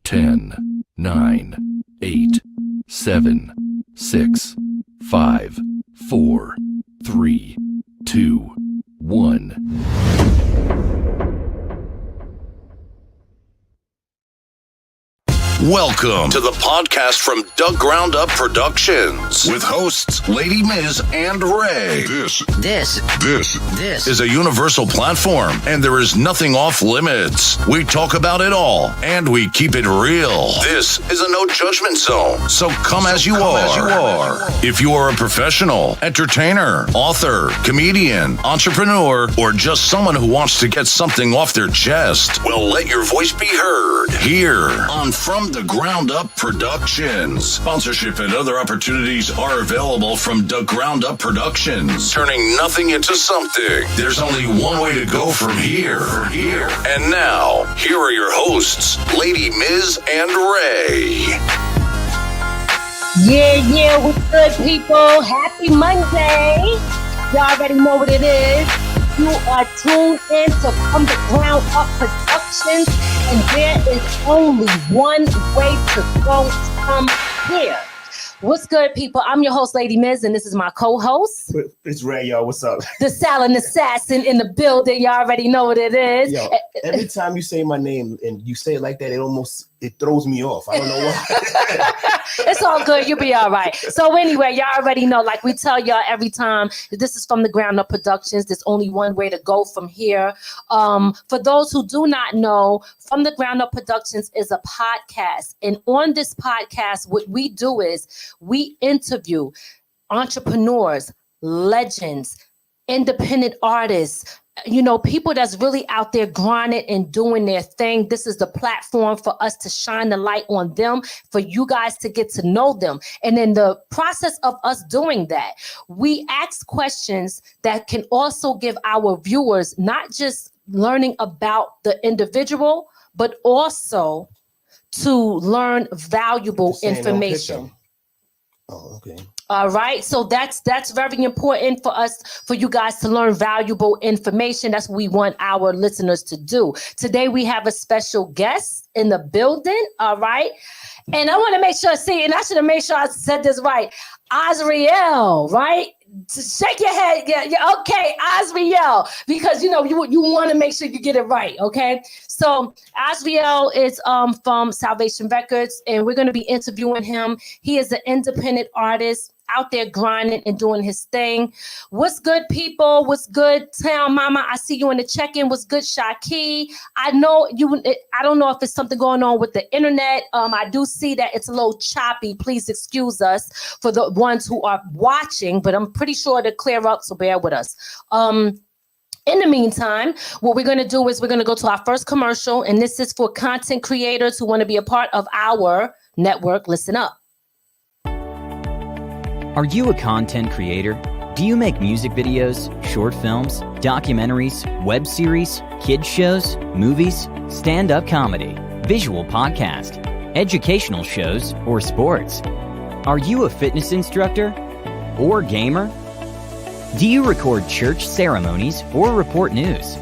10, 9, 8, 7, 6, 5, 4, 3, 2, 1. Welcome to the podcast from Doug Ground Up Productions with hosts Lady Miz and Ray. This is a universal platform, and there is nothing off limits. We talk about it all, and we keep it real. This is a no judgment zone, so come as you are. If you are a professional, entertainer, author, comedian, entrepreneur, or just someone who wants to get something off their chest, well, let your voice be heard here on From the Ground Up Productions. Sponsorship and other opportunities are available from the Ground Up Productions. Turning nothing into something. There's only one way to go from here. And now, here are your hosts, Lady Miz and Ray. Yeah, what's good, people? Happy Monday. You already know what it is. You are tuned in to From the Ground Up Productions, and there is only one way to go from here. What's good, people? I'm your host, Lady Miz, and this is my co-host. It's Ray, y'all. What's up? The silent assassin in the building. Y'all already know what it is. Yo, every time you say my name and you say it like that, it throws me off. I don't know why. It's all good. You'll be all right. So anyway, y'all already know, like we tell y'all every time, this is From the Ground Up Productions. There's only one way to go from here. For those who do not know, From the Ground Up Productions is a podcast. And on this podcast, what we do is we interview entrepreneurs, legends, independent artists, people that's really out there grinding and doing their thing. This is the platform for us to shine the light on them, for you guys to get to know them. And in the process of us doing that, we ask questions that can also give our viewers not just learning about the individual, but also to learn valuable information. Oh, okay. All right. So that's very important for us, for you guys to learn valuable information. That's what we want our listeners to do. Today, we have a special guest in the building. All right. And I want to make sure, and I should have made sure I said this right. Azarael, right? Shake your head. Yeah, okay, Azarael, because you want to make sure you get it right, okay? So Azarael is from Salvation Wreckordz, and we're going to be interviewing him. He is an independent artist out there grinding and doing his thing. What's good, people? What's good, Town Mama? I see you in the check-in. What's good, Shaki? I know you. I don't know if there's something going on with the internet. I do see that it's a little choppy. Please excuse us for the ones who are watching, but I'm pretty sure to clear up, so bear with us. In the meantime, what we're going to do is we're going to go to our first commercial, and this is for content creators who want to be a part of our network. Listen up. Are you a content creator? Do you make music videos, short films, documentaries, web series, kids shows, movies, stand-up comedy, visual podcast, educational shows, or sports? Are you a fitness instructor or gamer? Do you record church ceremonies or report news?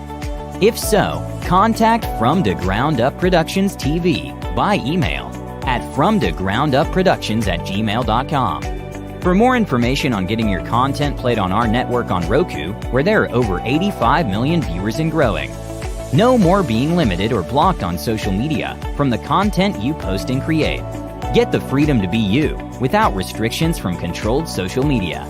If so, contact From the Ground Up Productions TV by email at fromthegroundupproductions@gmail.com. For more information on getting your content played on our network on Roku, where there are over 85 million viewers and growing. No more being limited or blocked on social media from the content you post and create. Get the freedom to be you without restrictions from controlled social media.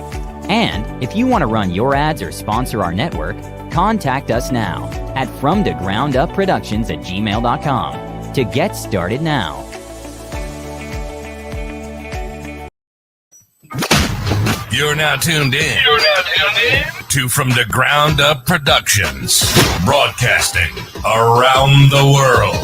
And if you want to run your ads or sponsor our network, contact us now at fromthegroundupproductions@gmail.com to get started now. You're now tuned in to From the Ground Up Productions, broadcasting around the world.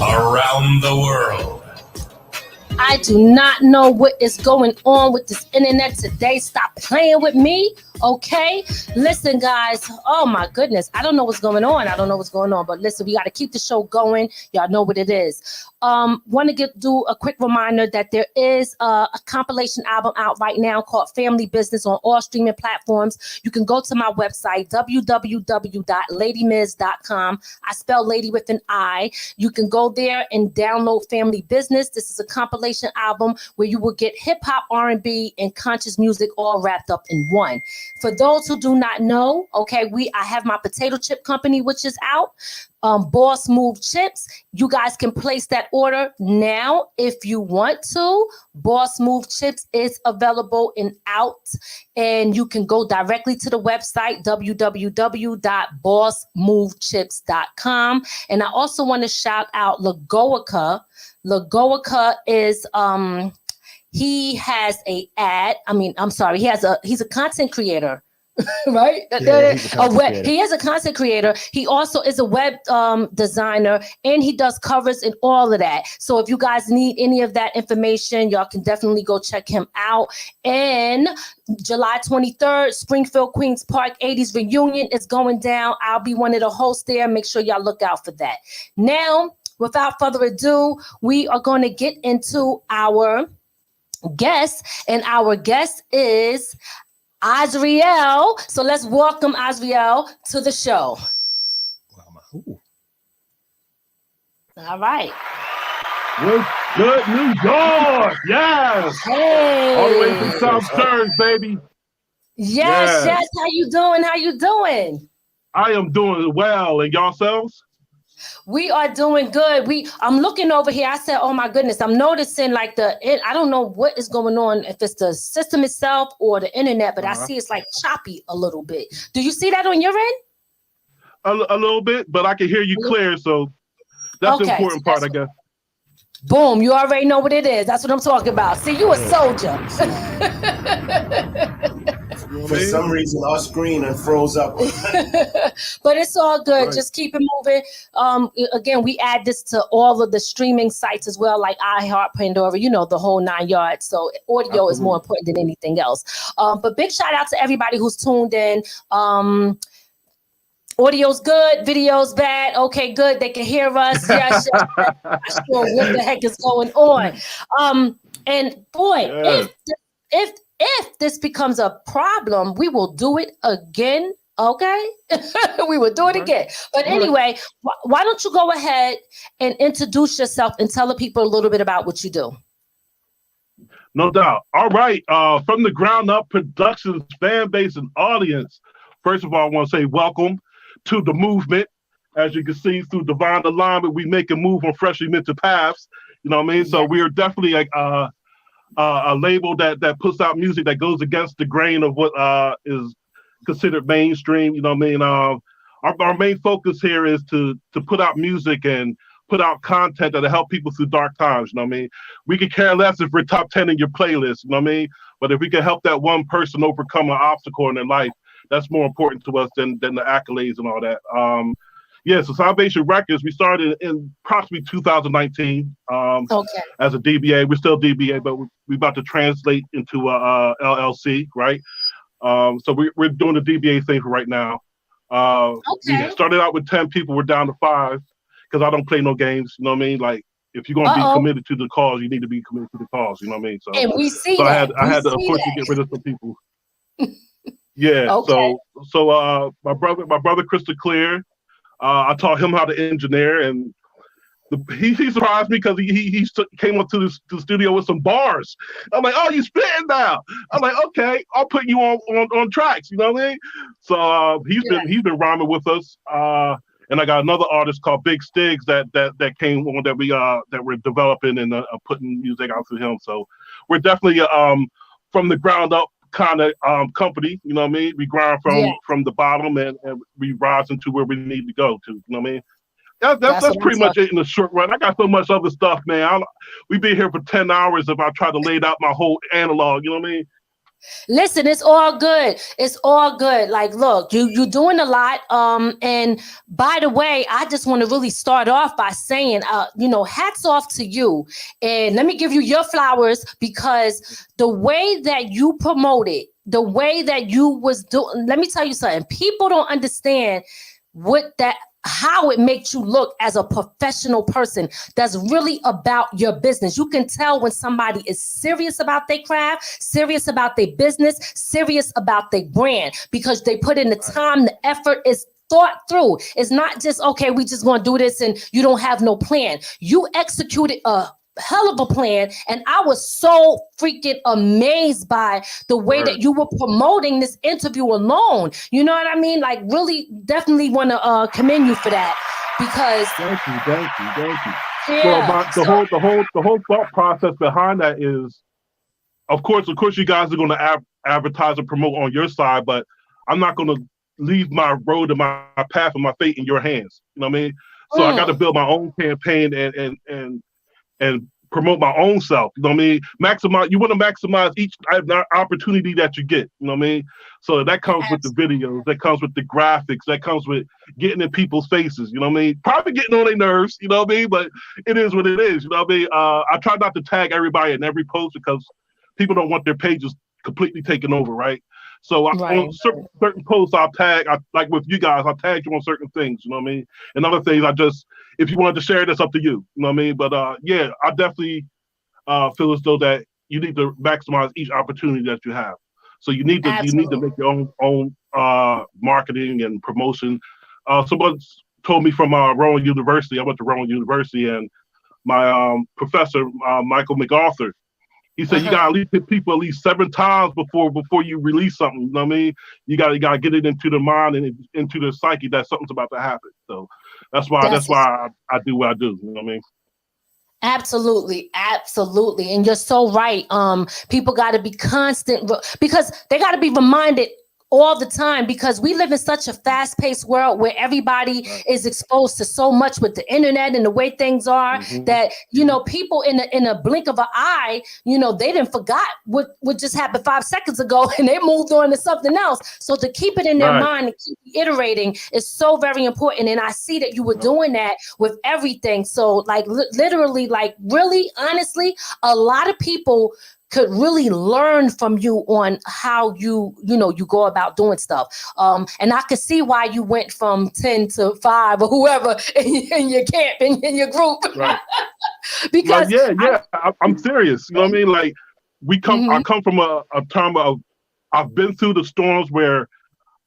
I do not know what is going on with this internet today. Stop playing with me. Okay, listen, guys. Oh my goodness, I don't know what's going on. But listen, we got to keep the show going. Y'all know what it is. Want to do a quick reminder that there is a compilation album out right now called Family Business on all streaming platforms. You can go to my website, www.ladymiz.com. I spell lady with an I. You can go there and download Family Business. This is a compilation album where you will get hip hop, R&B, and conscious music all wrapped up in one. For those who do not know, okay, I have my potato chip company, which is out. Boss Move Chips. You guys can place that order now if you want to. Boss Move Chips is available and out, and you can go directly to the website www.bossmovechips.com. And I also want to shout out Lagoica. Lagoica is he has a he's a content creator. Right? Yeah, he is a content creator. He also is a web designer, and he does covers and all of that. So if you guys need any of that information, y'all can definitely go check him out. And July 23rd, Springfield Queens Park 80s reunion is going down. I'll be one of the hosts there. Make sure y'all look out for that. Now, without further ado, we are going to get into our guest, and our guest is Azarael. So let's welcome Azarael to the show. All right. What's good, New York? Yes. Hey. All the way from South Jersey, baby. Yes. How you doing? I am doing well. And yourselves? We are doing good. I'm looking over here. I said, oh my goodness, I'm noticing I don't know what is going on, if it's the system itself or the internet, but I see it's like choppy a little bit. Do you see that on your end? A little bit, but I can hear you clear. So that's the important part, I guess. Boom. You already know what it is. That's what I'm talking about. See, you a soldier. For some reason, our screen froze up. But it's all good. Right. Just keep it moving. Again, we add this to all of the streaming sites as well, like iHeart, Pandora, the whole 9 yards. So audio is more important than anything else. But big shout out to everybody who's tuned in. Audio's good, video's bad. Okay, good. They can hear us. Yes. Not sure what the heck is going on. And boy, if this becomes a problem, we will do it again. Okay, we will do it again. But anyway, why don't you go ahead and introduce yourself and tell the people a little bit about what you do? No doubt. All right. From the Ground Up Productions fan base and audience. First of all, I want to say welcome to the movement. As you can see through divine alignment, we make a move on freshly minted paths. You know what I mean? So we are definitely a label that puts out music that goes against the grain of what is considered mainstream. You know what I mean? Our main focus here is to put out music and put out content that'll help people through dark times. You know what I mean? We could care less if we're top 10 in your playlist. You know what I mean? But if we can help that one person overcome an obstacle in their life, that's more important to us than the accolades and all that. So Salvation Wreckordz, we started in approximately 2019 as a DBA. We're still DBA, but we're about to translate into a LLC, right? So we're doing the DBA thing for right now. We started out with 10 people. We're down to 5 because I don't play no games. You know what I mean? Like, if you're going to be committed to the cause, you need to be committed to the cause. You know what I mean? So, and we see I had to unfortunately get rid of some people. Yeah. Okay. So my brother Crystal Clear, I taught him how to engineer, and he surprised me because he came up to the studio with some bars. I'm like, oh, you spitting now? I'm like, okay, I'll put you on tracks. You know what I mean? So he's been rhyming with us. And I got another artist called Big Stigs that came on that we're developing and putting music out to him. So we're definitely from the ground up kind of company. You know what I mean? We grind from the bottom and we rise into where we need to go to. You know what I mean? That's pretty much it in the short run. I got so much other stuff, man. We'd be here for 10 hours if I try to lay out my whole analog. You know what I mean? Listen, it's all good. It's all good. Like, look, you're doing a lot. And by the way, I just want to really start off by saying, hats off to you. And let me give you your flowers, because the way that you promoted the way that you was doing, let me tell you something. People don't understand how it makes you look as a professional person that's really about your business. You can tell when somebody is serious about their craft, serious about their business, serious about their brand, because they put in the time, the effort is thought through. It's not just, okay, we just want to do this and you don't have no plan. You executed a hell of a plan, and I was so freaking amazed by the way that you were promoting this interview alone. You know what I mean? Like, really, definitely want to commend you for that, because thank you. Yeah, well, the whole thought process behind that is, of course, you guys are going to advertise and promote on your side, but I'm not going to leave my road and my path and my fate in your hands. You know what I mean? So I got to build my own campaign and promote my own self. You know what I mean? You want to maximize each opportunity that you get. You know what I mean? So that comes with the videos, that comes with the graphics, that comes with getting in people's faces. You know what I mean? Probably getting on their nerves. You know what I mean? But it is what it is. You know what I mean? I try not to tag everybody in every post because people don't want their pages completely taken over, right? So on certain posts, I'll tag, like with you guys, I'll tag you on certain things, you know what I mean? And other things, if you wanted to share, that's up to you, you know what I mean? But yeah, I definitely feel as though that you need to maximize each opportunity that you have. So you need to make your own marketing and promotion. Someone told me from Rowan University, I went to Rowan University, and my professor, Michael MacArthur, he said you gotta hit people at least 7 times before you release something. You know what I mean? You gotta get it into the mind and into the psyche that something's about to happen. So that's why I do what I do. You know what I mean? Absolutely. And you're so right. People got to be constant because they got to be reminded all the time, because we live in such a fast-paced world where everybody is exposed to so much with the internet and the way things are, that, you know, people in a blink of an eye, you know, they didn't forgot what just happened 5 seconds ago and they moved on to something else. So to keep it in their mind and keep iterating is so very important. And I see that you were doing that with everything. So like literally, like really, honestly, a lot of people could really learn from you on how you go about doing stuff. And I could see why you went from 10 to 5 or whoever in your camp, in your group. Right. Because I'm serious. You know what I mean? Like I come from a time of, I've been through the storms where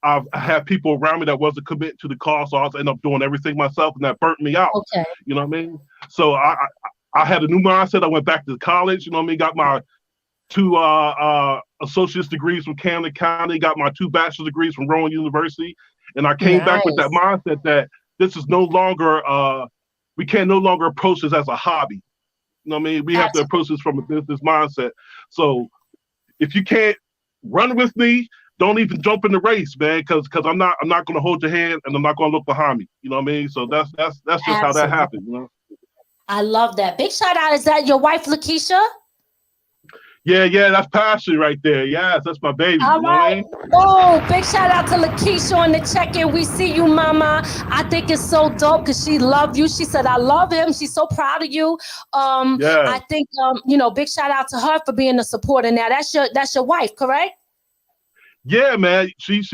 I've had people around me that wasn't committed to the cause, so I was end up doing everything myself, and that burnt me out. Okay. You know what I mean? So I had a new mindset. I went back to college, you know what I mean? Got my 2 associate's degrees from Camden County, got my 2 bachelor's degrees from Rowan University. And I came back with that mindset that this is no longer, we can no longer approach this as a hobby. You know what I mean? We have to approach this from a business mindset. So if you can't run with me, don't even jump in the race, man, because I'm not going to hold your hand and I'm not going to look behind me. You know what I mean? So that's just how that happened, you know? I love that. Big shout out. Is that your wife, Lakeisha? Yeah, that's passion right there. Yes, that's my baby. All right. Oh, big shout out to Lakeisha on the check-in. We see you, mama. I think it's so dope because she loved you. She said, I love him. She's so proud of you. I think, big shout out to her for being a supporter. Now, that's your wife, correct? Yeah, man. She's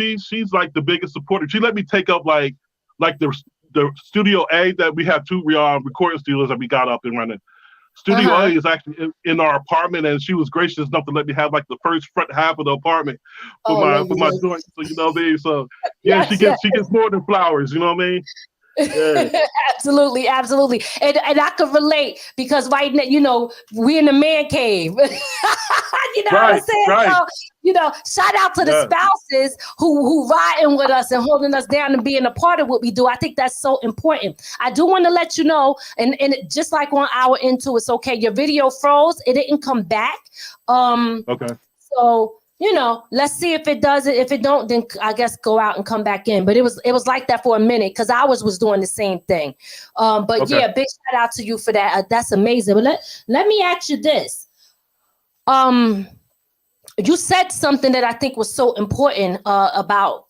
like the biggest supporter. She let me take up like the Studio A that we have 2 recording studios that we got up and running. Studio A is actually in our apartment, and she was gracious enough to let me have like the first front half of the apartment for my joint. So you know what I mean. So yeah, she gets more than flowers. You know what I mean. Yeah. Absolutely. And I could relate because right now, you know, we in the man cave. You know what I'm saying? Right. So, you know, shout out to the spouses who riding with us and holding us down and being a part of what we do. I think that's so important. I do want to let you know, and just like 1 hour into it's okay, your video froze. It didn't come back. Okay. So, you know, let's see if it does it. If it don't, then I guess go out and come back in. But it was like that for a minute because ours was doing the same thing. But yeah, big shout out to you for that. That's amazing. But let me ask you this. You said something that I think was so important about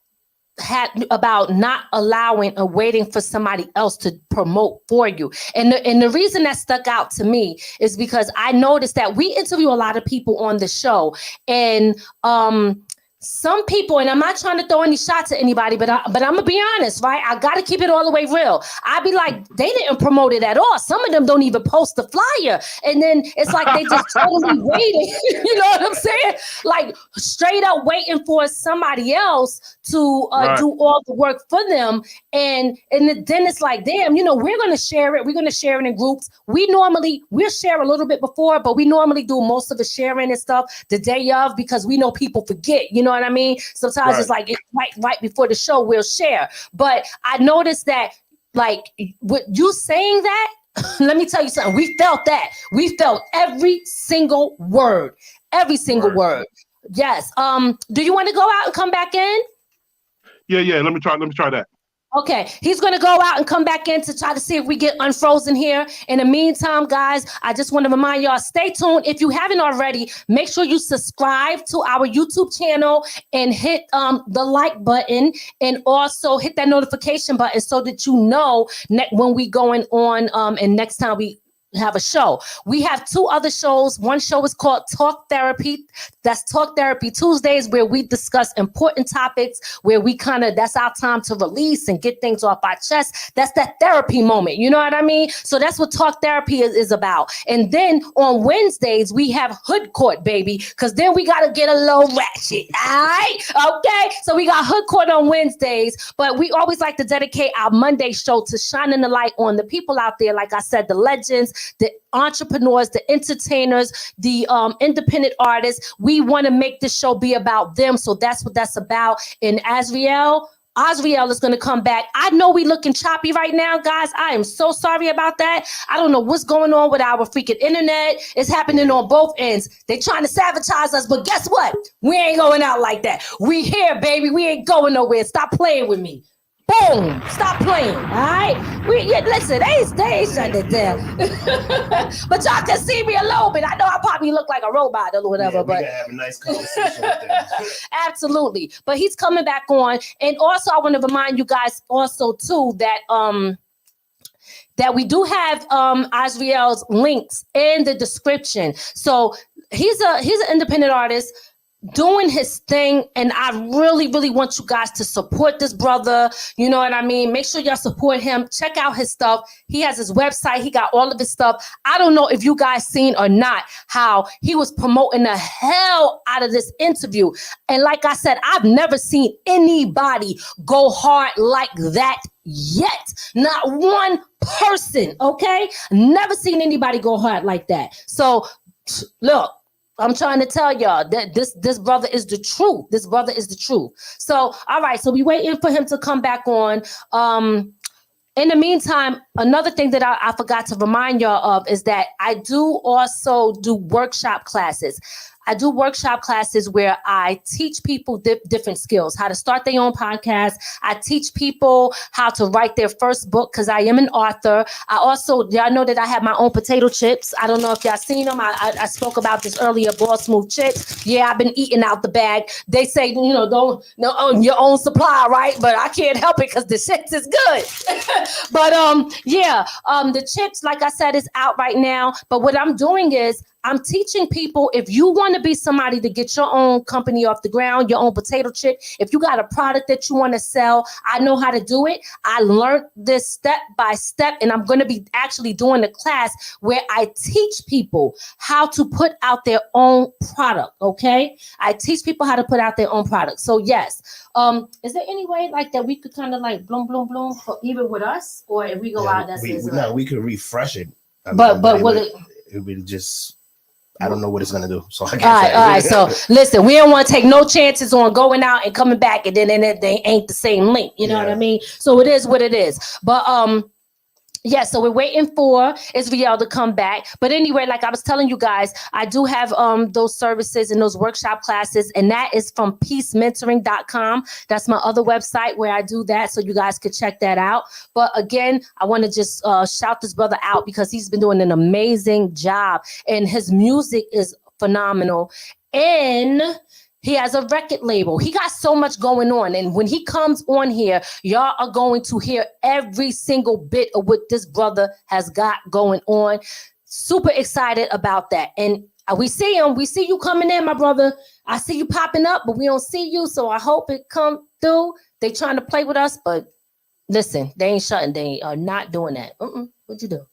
not allowing or waiting for somebody else to promote for you. And the reason that stuck out to me is because I noticed that we interview a lot of people on the show, and some people, and I'm not trying to throw any shots at anybody, but I'm gonna be honest, right? I gotta keep it all the way real. I'd be like, they didn't promote it at all. Some of them don't even post the flyer, and then it's like they just totally waiting. You know what I'm saying? Like straight up waiting for somebody else to do all the work for them, and then it's like, damn, you know, we're gonna share it. We're gonna share it in groups. We'll share a little bit before, but we normally do most of the sharing and stuff the day of because we know people forget. You know what I mean? Sometimes it's like right before the show we'll share. But I noticed that, like, with you saying that, let me tell you something. We felt that. We felt every single word. Every single word. Yes. Do you want to go out and come back in? Yeah. Let me try that. Okay, he's going to go out and come back in to try to see if we get unfrozen here. In the meantime, guys, I just want to remind y'all, stay tuned. If you haven't already, make sure you subscribe to our YouTube channel and hit the like button, and also hit that notification button so that you know when we going on and next time we have a show. We have 2 other shows. One show is called Talk Therapy. That's Talk Therapy Tuesdays, where we discuss important topics, where we that's our time to release and get things off our chest. That's that therapy moment. You know what I mean? So that's what Talk Therapy is about. And then on Wednesdays, we have Hood Court, baby, because then we got to get a little ratchet. All right? Okay? So we got Hood Court on Wednesdays, but we always like to dedicate our Monday show to shining the light on the people out there, like I said, the legends, the entrepreneurs, the entertainers, the independent artists. We want to make this show be about them. So that's what that's about. And Azarael is going to come back. I know we looking choppy right now, guys. I am so sorry about that. I don't know what's going on with our freaking internet. It's happening on both ends. They trying to sabotage us, but guess what? We ain't going out like that. We here, baby. We ain't going nowhere. Stop playing with me. Boom! Stop playing, all right? Listen, they ain't shut it down. But y'all can see me a little bit. I know I probably look like a robot or whatever, but we gotta have a nice conversation with them. Absolutely. But he's coming back on. And also, I want to remind you guys also too that that we do have Azrael's links in the description. So he's an independent artist doing his thing, and I really want you guys to support this brother. You know what I mean? Make sure y'all support him. Check out his stuff. He has his website. He got all of his stuff. I don't know if you guys seen or not how he was promoting the hell out of this interview. And like I said, I've never seen anybody go hard like that yet. Not one person, okay? Never seen anybody go hard like that. So look, I'm trying to tell y'all that this brother is the truth. This brother is the truth. So, all right. So we waiting for him to come back on. In the meantime, another thing that I forgot to remind y'all of is that I do also do workshop classes. I do workshop classes where I teach people different skills, how to start their own podcast. I teach people how to write their first book because I am an author. I also, y'all know that I have my own potato chips. I don't know if y'all seen them. I spoke about this earlier, Boss Smooth chips. Yeah, I've been eating out the bag. They say, you know, don't own your own supply, right? But I can't help it because the chips is good. But the chips, like I said, is out right now. But what I'm doing is I'm teaching people, if you want to be somebody to get your own company off the ground, your own potato chip, if you got a product that you want to sell, I know how to do it. I learned this step by step, and I'm going to be actually doing a class where I teach people how to put out their own product, okay? I teach people how to put out their own product. So yes, is there any way like that we could kind of like bloom for even with us, or if we go out, we could refresh it. But will it would just, I don't know what it's gonna do. So I can't all right. So listen, we don't want to take no chances on going out and coming back, and then they ain't the same link. You know what I mean? So it is what it is. But yeah, so we're waiting for Azarael to come back. But anyway, like I was telling you guys, I do have those services and those workshop classes, and that is from peacementoring.com. That's my other website where I do that, so you guys could check that out. But again, I want to just shout this brother out because he's been doing an amazing job, and his music is phenomenal. And he has a record label. He got so much going on. And when he comes on here, y'all are going to hear every single bit of what this brother has got going on. Super excited about that. And We see him. We see you coming in, my brother. I see you popping up, but we don't see you. So I hope it come through. They trying to play with us, but listen, they ain't shutting. They are not doing that. What'd you do?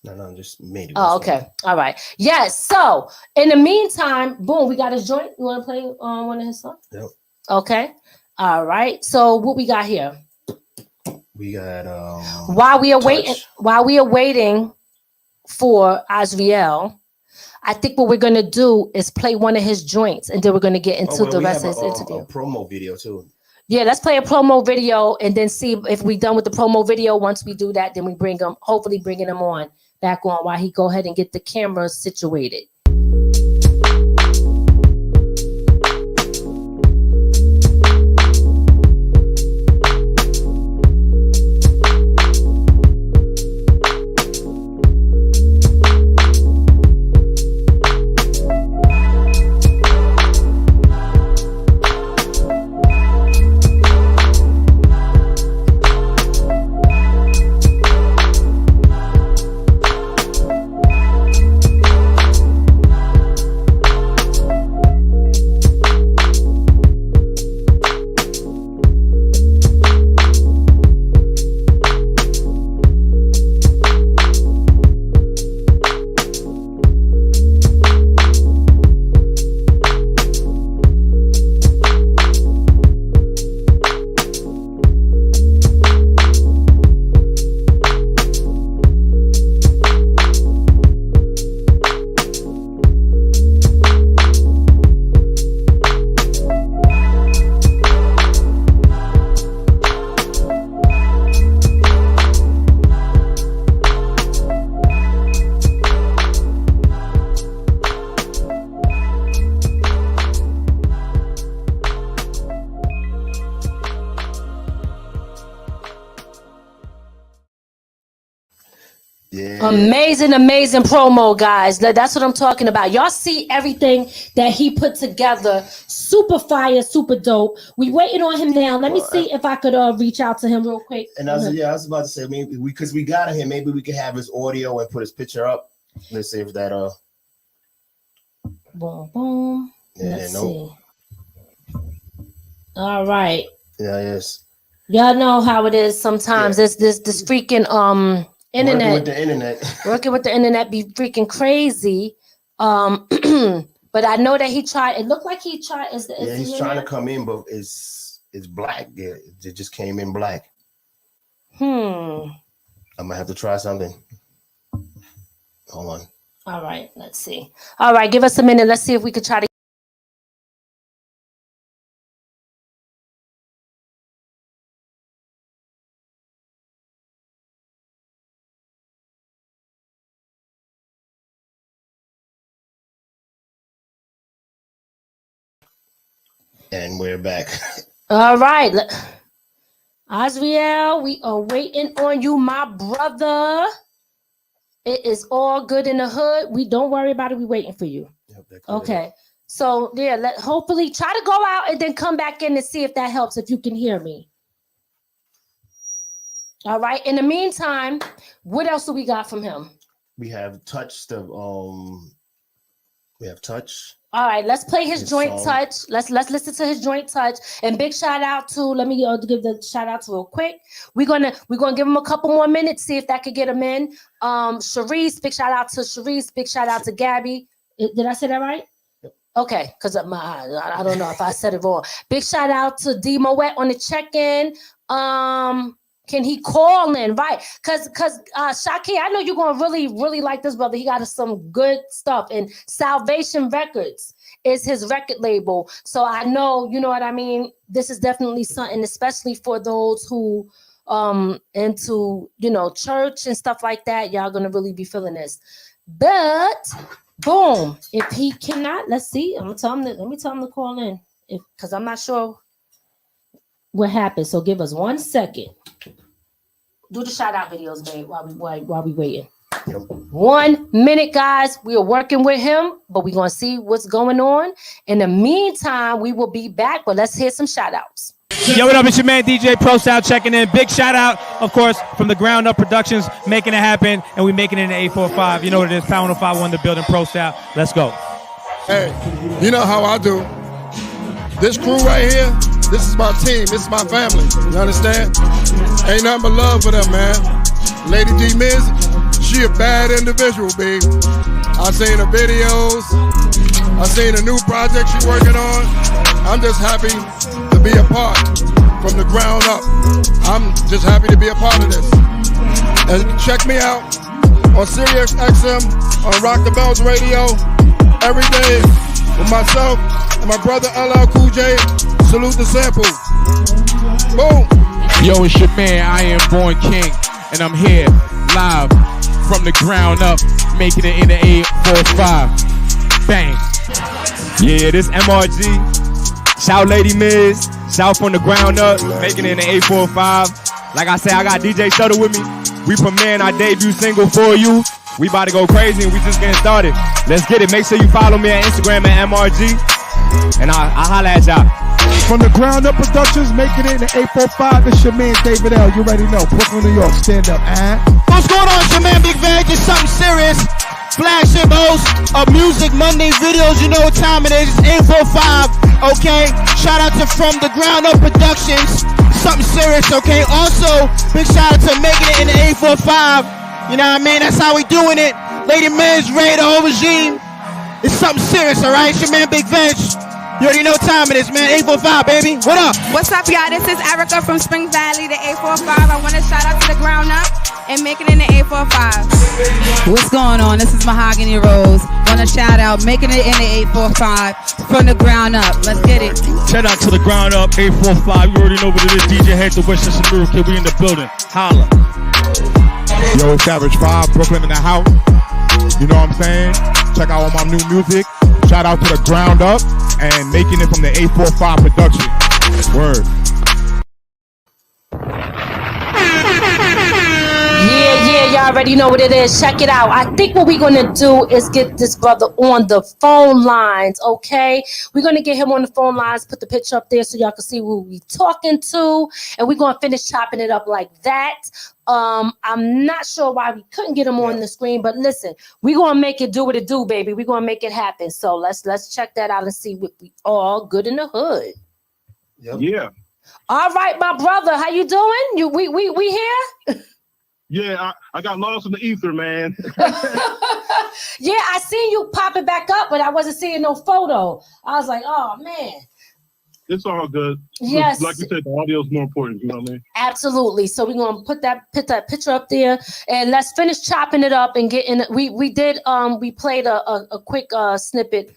No, just made it. Oh, okay. All right. Yes. So in the meantime, boom, we got his joint. You want to play one of his songs? Yep. Okay. All right. So what we got here? We got while we are waiting for Azarael, I think what we're gonna do is play one of his joints, and then we're gonna get into the rest of his interview. A promo video too. Yeah, let's play a promo video and then see if we're done with the promo video. Once we do that, then we bring him, hopefully bringing him back on while he go ahead and get the camera situated. Amazing promo, guys. That's what I'm talking about. Y'all see everything that he put together. Super fire, super dope. We waiting on him now. Let me see if I could reach out to him real quick. And I was about to say, maybe because we got him, maybe we could have his audio and put his picture up. Let's see if that boom boom. Let's see. All right. Yeah, yes. Y'all know how it is sometimes. This freaking internet. Working with the internet be freaking crazy. But I know that he tried. It looked like he tried. He's trying to come in, but it's black. Yeah, it just came in black. I'm gonna have to try something. Hold on. All right, let's see. All right, give us a minute. Let's see if we could try to. And we're back. All right. Azarael, we are waiting on you, my brother. It is all good in the hood. We don't worry about it. We're waiting for you. Okay. So yeah, hopefully try to go out and then come back in and see if that helps, if you can hear me. All right. In the meantime, what else do we got from him? We have Touch. We have Touch. All right, let's play his joint song. Touch. Let's listen to his joint Touch. And big shout out to, let me give the shout outs real quick. We're gonna give him a couple more minutes, see if that could get him in. Sharice, big shout out to Sharice, big shout out to Gabby. Did I say that right? Yep. Okay, because I don't know if I said it wrong. Big shout out to D Moet on the check-in. Can he call in? Right. Because Shaki, I know you're going to really like this brother. He got some good stuff. And Salvation Wreckordz is his record label. So I know, you know what I mean? This is definitely something, especially for those who into, church and stuff like that. Y'all going to really be feeling this. But, boom. If he cannot, let's see. Let me tell him to call in. Because I'm not sure what happened. So give us 1 second. Do the shout out videos, babe, while we waiting. Yep. 1 minute, guys. We are working with him, but we're gonna see what's going on. In the meantime, we will be back, but let's hear some shout outs. Yo, what up? It's your man DJ Pro Sound checking in. Big shout out, of course, from the Ground Up Productions, making it happen, and we making it in the 845. You know what it is, Power 105 the building, Pro Sound. Let's go. Hey, you know how I do. This crew right here, this is my team, this is my family. You understand? Ain't nothing but love for them, man. Lady D Miz, she a bad individual, babe. I seen her videos. I seen a new project she working on. I'm just happy to be a part from the ground up. I'm just happy to be a part of this. And check me out on Sirius XM, on Rock the Bells Radio, every day with myself and my brother LL Cool J. Salute the sample. Boom. Yo, it's your man, I Am Born King, and I'm here live from the ground up, making it in the 845. Bang. Yeah, this MRG. Shout Lady Miz. Shout from the ground up, making it in the 845. Like I said, I got DJ Shuttle with me. We premiering our debut single For You. We about to go crazy and we just getting started. Let's get it. Make sure you follow me on Instagram at MRG. And I'll holla at y'all. From the ground up productions, making it in the 845. It's your man David L. You already know. Brooklyn, New York. Stand up. What's going on? It's your man Big Veg. It's something serious. Flagship host of Music Monday videos. You know what time it is. It's 845. Okay. Shout out to From the Ground Up Productions. Something serious. Okay. Also, big shout out to making it in the 845. You know what I mean? That's how we doing it. Lady Miz, Ray, the whole regime. It's something serious, all right? It's your man Big Veg. You already know what time it is, man. 845, baby. What up? What's up, y'all? This is Erica from Spring Valley, the 845. I want to shout out to the ground up and make it in the 845. What's going on? This is Mahogany Rose. Want to shout out, making it in the 845 from the ground up. Let's get it. Shout out to the ground up, 845. You already know what it is. DJ Head to West Chester Miracle Kid. We in the building. Holla. Yo, it's Savage 5, Brooklyn in the house. You know what I'm saying? Check out all my new music. Shout out to the ground up and making it from the 845 production. Word. Yeah, y'all already know what it is. Check it out. I think what we're gonna do is get this brother on the phone lines, okay? We're gonna get him on the phone lines, put the picture up there so y'all can see who we talking to, and we're gonna finish chopping it up like that. I'm not sure why we couldn't get him on the screen, but listen, we're gonna make it do what it do, baby. We're gonna make it happen. So let's check that out and see what we all good in the hood. Yep. Yeah. All right, my brother, how you doing? We here? Yeah, I got lost in the ether, man. Yeah, I seen you popping back up, but I wasn't seeing no photo. I was like, oh man. It's all good. Yes. Like you said, the audio is more important, you know what I mean? Absolutely. So we're gonna put that picture up there and let's finish chopping it up and get in. We played a quick snippet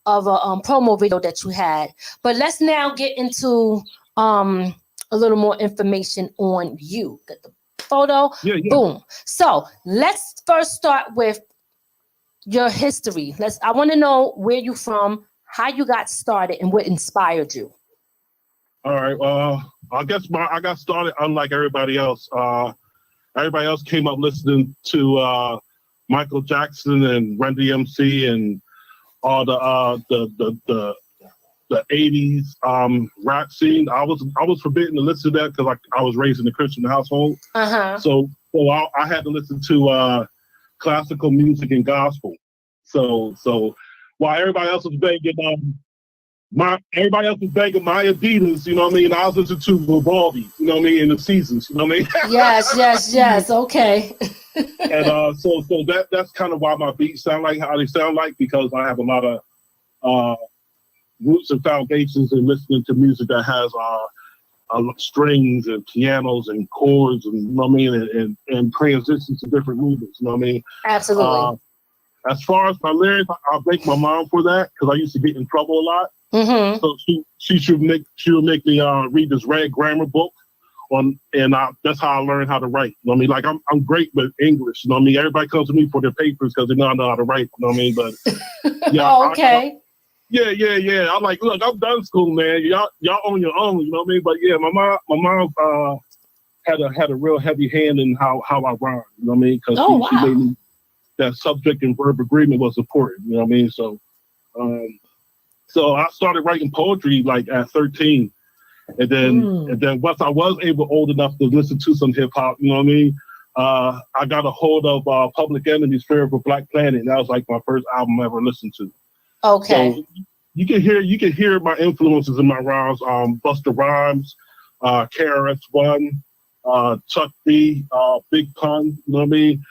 of a promo video that you had. But let's now get into a little more information on you. Get the photo. Yeah. Boom. So let's first start with your history. I want to know where you from, how you got started, and what inspired you. All right. I guess I got started unlike everybody else. Everybody else came up listening to Michael Jackson and Run DMC and all the 80s rap scene. I was forbidden to listen to that because I was raised in a Christian household. So I had to listen to classical music and gospel. So while everybody else was banging my Adidas, you know what I mean? I was listening to Vivaldi, you know what I mean, in the seasons, you know what I mean? Yes. Okay. And so that's kind of why my beats sound like how they sound like, because I have a lot of roots and foundations in listening to music that has strings and pianos and chords, and you know what I mean, and transitions to different movements, you know what I mean? Absolutely. As far as my lyrics, I'll thank my mom for that because I used to get in trouble a lot. Mm-hmm. So she would make me read this red grammar book that's how I learned how to write. You know what I mean? Like I'm great with English. You know what I mean? Everybody comes to me for their papers because they know I know how to write. You know what I mean? But yeah. Okay. Yeah. I'm like, look, I'm done school, man. Y'all on your own. You know what I mean? But yeah, my mom had a real heavy hand in how I rhyme. You know what I mean? Because she made me that subject and verb agreement was important. You know what I mean? So I started writing poetry like at 13. And then once I was old enough to listen to some hip hop, you know what I mean? I got a hold of Public Enemy's Fear of a Black Planet. And that was like my first album I ever listened to. Okay. So you can hear my influences in my rhymes. Busta Rhymes, KRS-One, Chuck D, Big Pun. You know what I mean?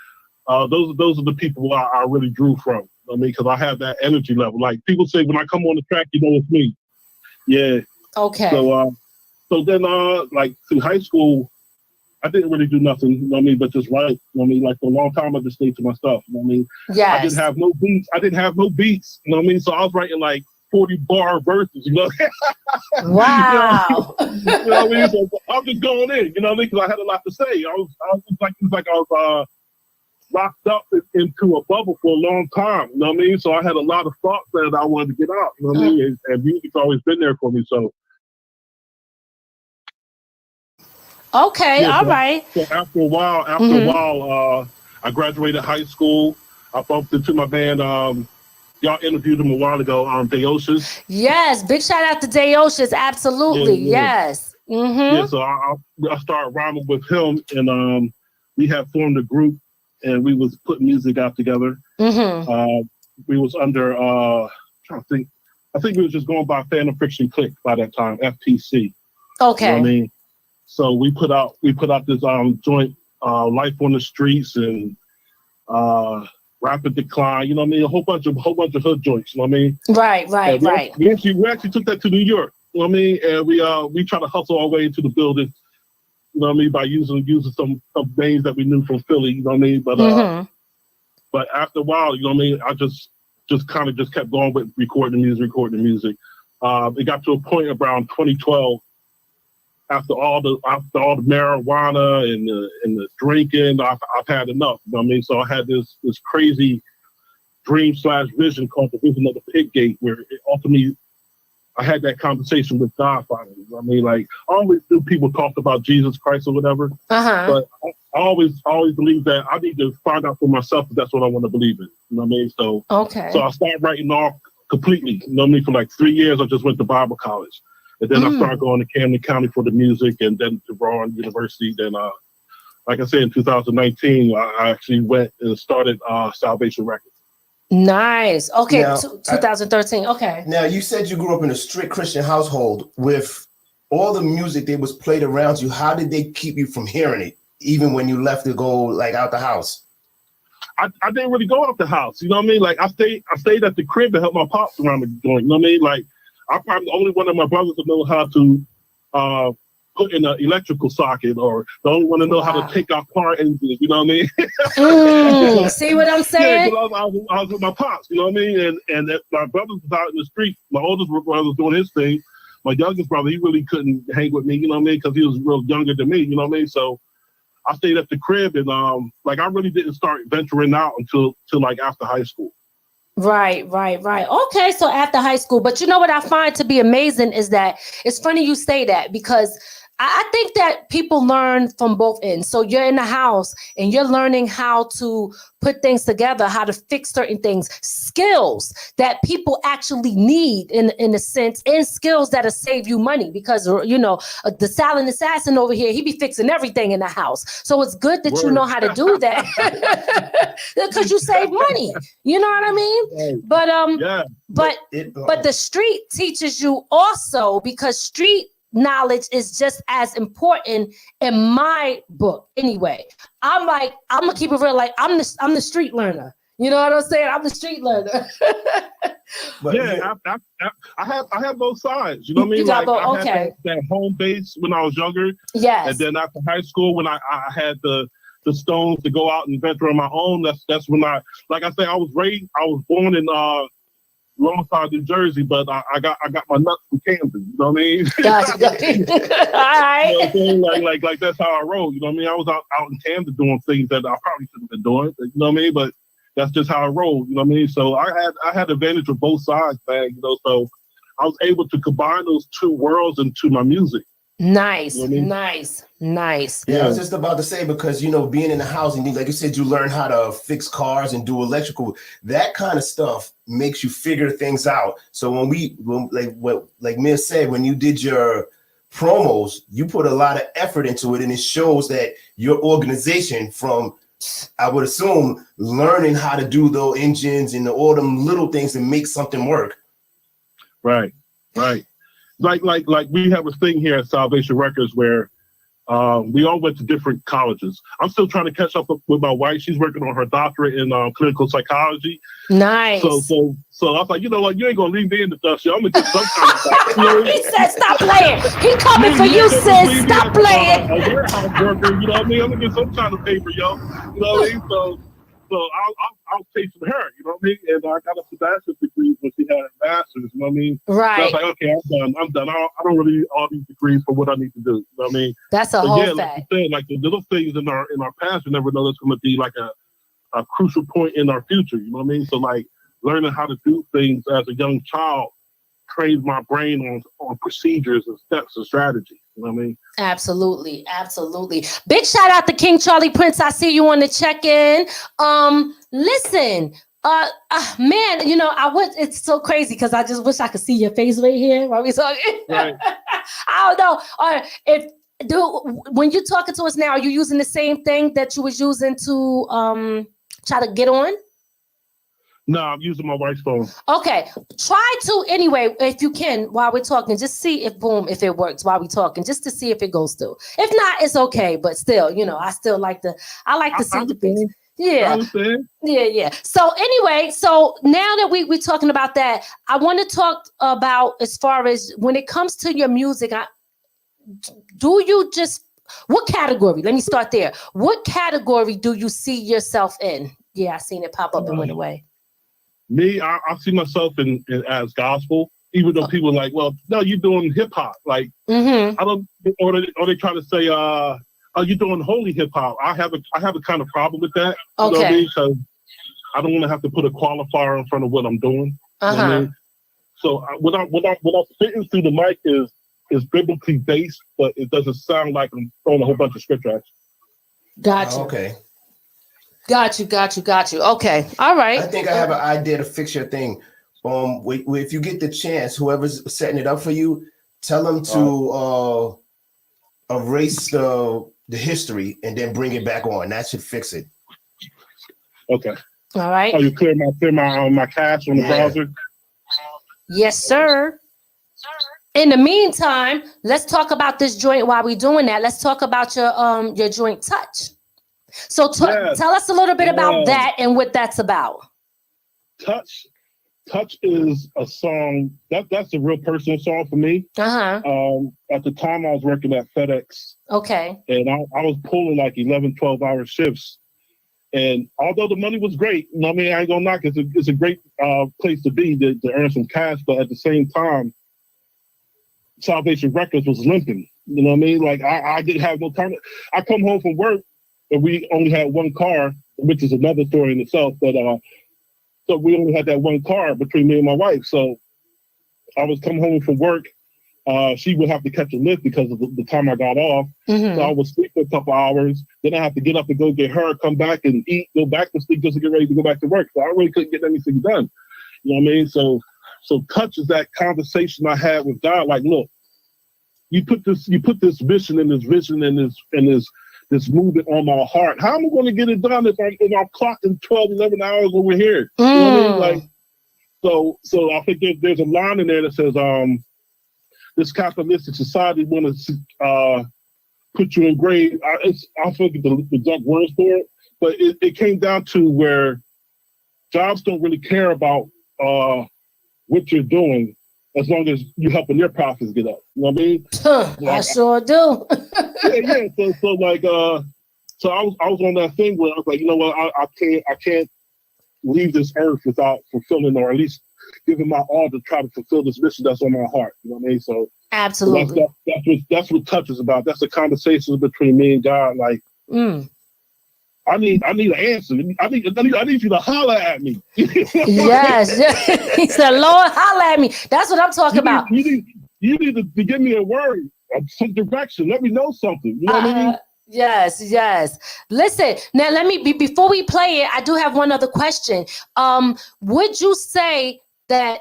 Those are the people I really drew from. You know what I mean, because I have that energy level. Like people say, when I come on the track, you know it's me. Yeah. Okay. So then, like through high school, I didn't really do nothing, you know what I mean, but just write. You know what I mean? Like for a long time, I just stayed to myself. You know what I mean? Yes. I didn't have no beats. You know what I mean? So I was writing like 40-bar verses. You know? Wow. You know what I mean? So I was just going in. You know what I mean? Because I had a lot to say. I was locked up into a bubble for a long time. You know what I mean? So I had a lot of thoughts that I wanted to get out. You know what I mean? And music's always been there for me. So. Okay, all right. So after a while, I graduated high school. I bumped into my band. Y'all interviewed him a while ago on Deoshas. Yes, big shout out to Deoshas. Absolutely, yes. Mm-hmm. Yeah, so I started rhyming with him, and we had formed a group, and we was putting music out together. Mm-hmm. We was under trying to think. I think we was just going by Phantom Friction Click by that time, FPC. Okay. You know what I mean? So we put out this joint, Life on the Streets and Rapid Decline, you know what I mean? A whole bunch of hood joints, you know what I mean? Right. We actually took that to New York, you know what I mean? And we try to hustle our way into the building, you know what I mean, by using some names that we knew from Philly, you know what I mean? But but after a while, you know what I mean, I just kind of kept going with recording the music. It got to a point around 2012. After all the marijuana and the drinking, I've had enough. You know what I mean? So I had this crazy dream/vision called the Vision of the Pit Gate, where ultimately I had that conversation with God finally. You know what I mean? Like I always knew people talked about Jesus Christ or whatever, but I always believed that I need to find out for myself if that's what I want to believe in. You know what I mean? So so I started writing off completely. You know what I mean? For like 3 years, I just went to Bible college. And then I started going to Camden County for the music, and then to Brown University. Then, like I said, in 2019, I actually went and started Salvation Wreckordz. Nice. Okay, Now, 2013. Okay. Now, you said you grew up in a strict Christian household. With all the music that was played around you, how did they keep you from hearing it, even when you left to go like out the house? I didn't really go out the house. You know what I mean? Like I stayed at the crib to help my pops around the joint. You know what I mean? Like I'm probably the only one of my brothers to know how to put in an electrical socket, or the only one to know how to take out car engines. You know what I mean? See what I'm saying? Yeah, I was with my pops. You know what I mean? And my brothers was out in the street. My oldest brother was doing his thing. My youngest brother, he really couldn't hang with me. You know what I mean? Because he was real younger than me. You know what I mean? So I stayed at the crib, and like I really didn't start venturing out until like after high school. Right. Okay, so after high school. But you know what I find to be amazing is that it's funny you say that, because I think that people learn from both ends. So you're in the house and you're learning how to put things together, how to fix certain things, skills that people actually need in a sense, and skills that'll save you money, because, you know, the silent assassin over here, he be fixing everything in the house. So it's good that you know how to do that because you save money. You know what I mean? But but the street teaches you also, because street knowledge is just as important in my book anyway. I'm gonna keep it real, like I'm the street learner. You know what I'm saying? I'm the street learner. But yeah, I have both sides. You know what I mean? Like I had that home base when I was younger. Yes. And then after high school, when I had the stones to go out and venture on my own, that's when I was born in Longside, New Jersey, but I got my nuts from Camden. You know what I mean? Gotcha. All right. You know what I'm saying? Like that's how I roll. You know what I mean? I was out in Camden doing things that I probably shouldn't have been doing. You know what I mean? But that's just how I roll. You know what I mean? So I had advantage of both sides, man. You know, so I was able to combine those two worlds into my music. Nice, you know what I mean? nice. Yeah, I was just about to say, because, you know, being in the house and like you said, you learn how to fix cars and do electrical, that kind of stuff makes you figure things out. So like Miz said, when you did your promos, you put a lot of effort into it, and it shows that your organization, from I would assume learning how to do those engines and all them little things to make something work. Right. Like we have a thing here at Salvation Wreckordz where we all went to different colleges. I'm still trying to catch up with my wife. She's working on her doctorate in clinical psychology. Nice. So I was like, you know what? You ain't gonna leave me in the dust. I'm gonna get some kind of doctorate. He said, "Stop playing. He coming for you, sis. Stop playing." A warehouse worker, you know what I mean? I'm gonna get some kind of paper, yo. You know what I mean? So I'll pay for her, you know what I mean? And I got a bachelor's degree, but she had a master's, you know what I mean? Right. So I was like, okay, I'm done. I don't really need all these degrees for what I need to do. You know what I mean? That's a whole fact. Like you said, like the little things in our past, we never know that's going to be like a crucial point in our future. You know what I mean? So like learning how to do things as a young child trains my brain on procedures and steps and strategies. You know what I mean? Absolutely. Big shout out to King Charlie Prince. I see you on the check-in. Listen, man, you know, it's so crazy because I just wish I could see your face right here while we talking. Right. I don't know. When you're talking to us now, are you using the same thing that you was using to try to get on? No, I'm using my wife's phone. Okay, try to anyway, if you can, while we're talking, just see if it works while we're talking, just to see if it goes through. If not, it's okay, but still, you know, I like to see the things. Yeah. Yeah. So anyway, now that we're talking about that, I want to talk about as far as when it comes to your music, what category? Let me start there. What category do you see yourself in? Yeah, I seen it pop up and went away. Me, I see myself in as gospel, even though people are like, well, no, you're doing hip hop. Like, I don't, or they try to say, oh, you're doing holy hip hop. I have a kind of problem with that. Okay. You know what I mean? Because I don't want to have to put a qualifier in front of what I'm doing. You know what I mean? So what I'm spitting through the mic is biblically based, but it doesn't sound like I'm throwing a whole bunch of scripture at you. Gotcha. Okay. Got you. Okay. All right. I think I have an idea to fix your thing. If you get the chance, whoever's setting it up for you, tell them to erase the history and then bring it back on. That should fix it. Okay. All right. Oh, you clear my cache on the browser? Yes, sir. In the meantime, let's talk about this joint while we're doing that. Let's talk about your joint Touch. So tell us a little bit about that and what that's about. Touch is a song that's a real personal song for me. At the time I was working at FedEx. Okay. And I was pulling like 11, 12-hour shifts. And although the money was great, I mean, I ain't gonna knock it. It's a great place to be to earn some cash, but at the same time, Salvation Wreckordz was limping. You know what I mean? Like I didn't have no time. I come home from work and we only had one car, which is another story in itself. But so we only had that one car between me and my wife. So I was coming home from work. She would have to catch a lift because of the time I got off. So I would sleep for a couple hours. Then I have to get up and go get her, come back and eat, go back to sleep just to get ready to go back to work. So I really couldn't get anything done. You know what I mean? So Touch is that conversation I had with God. Like, look, you put this mission and this vision and this movement on my heart. How am I going to get it done if I'm clocking 12, 11 hours over here? You know what I mean? Like, so I think there's a line in there that says, this capitalistic society want to put you in grade. I forget the exact words for it, but it came down to where jobs don't really care about what you're doing as long as you're helping their profits get up. You know what I mean? Like, I sure do. yeah. So I was on that thing where I was like, you know what, I can't leave this earth without fulfilling, or at least giving my all to try to fulfill this mission that's on my heart. You know what I mean? So absolutely, that's what Touch is about. That's the conversations between me and God. Like, I need an answer. I need you to holler at me. Yes. He said, Lord, holler at me. That's what I'm talking about. You need to give me a word, some direction. Let me know something. You know what I mean? Yes. Listen, now before we play it, I do have one other question. Would you say that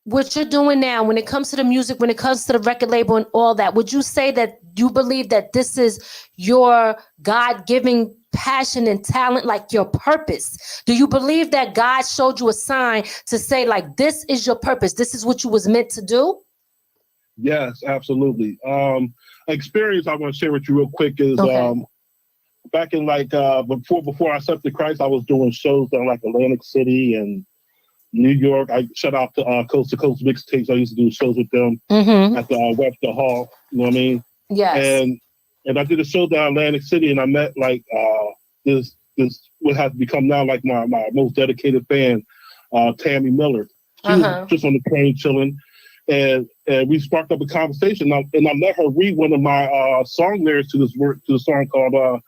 what you're doing now, when it comes to the music, when it comes to the record label and all that, would you say that you believe that this is your God-given passion and talent, like your purpose? Do you believe that God showed you a sign to say, like, this is your purpose, this is what you was meant to do? Yes, absolutely. Experience I want to share with you real quick is back in like before I accepted Christ, I was doing shows down like Atlantic City and New York. I shout out to Coast Mixtapes. I used to do shows with them at the Webster Hall. You know what I mean? Yes. And I did a show down Atlantic City, and I met like this what has become now like my most dedicated fan, Tammy Miller. She was just on the train chilling, and we sparked up a conversation. And I let her read one of my song lyrics to the song called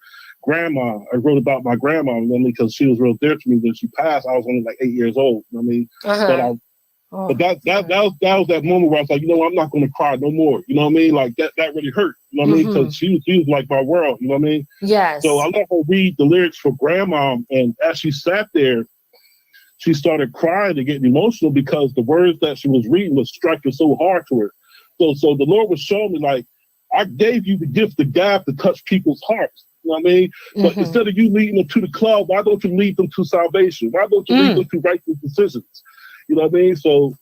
Grandma. I wrote about my grandma, because she was real dear to me. When she passed, I was only like 8 years old. You know what I mean? But that was that moment where I was like, I'm not going to cry no more. You know what I mean? Like that really hurt. You know what I mean? Because she was like my world. You know what I mean? Yes. So I let her read the lyrics for Grandma, and as she sat there, she started crying and getting emotional because the words that she was reading was striking so hard to her. So the Lord was showing me, like, I gave you the gift of God to touch people's hearts. You know what I mean? But instead of you leading them to the club, why don't you lead them to salvation? Why don't you lead them to righteous decisions? You know what I mean? So,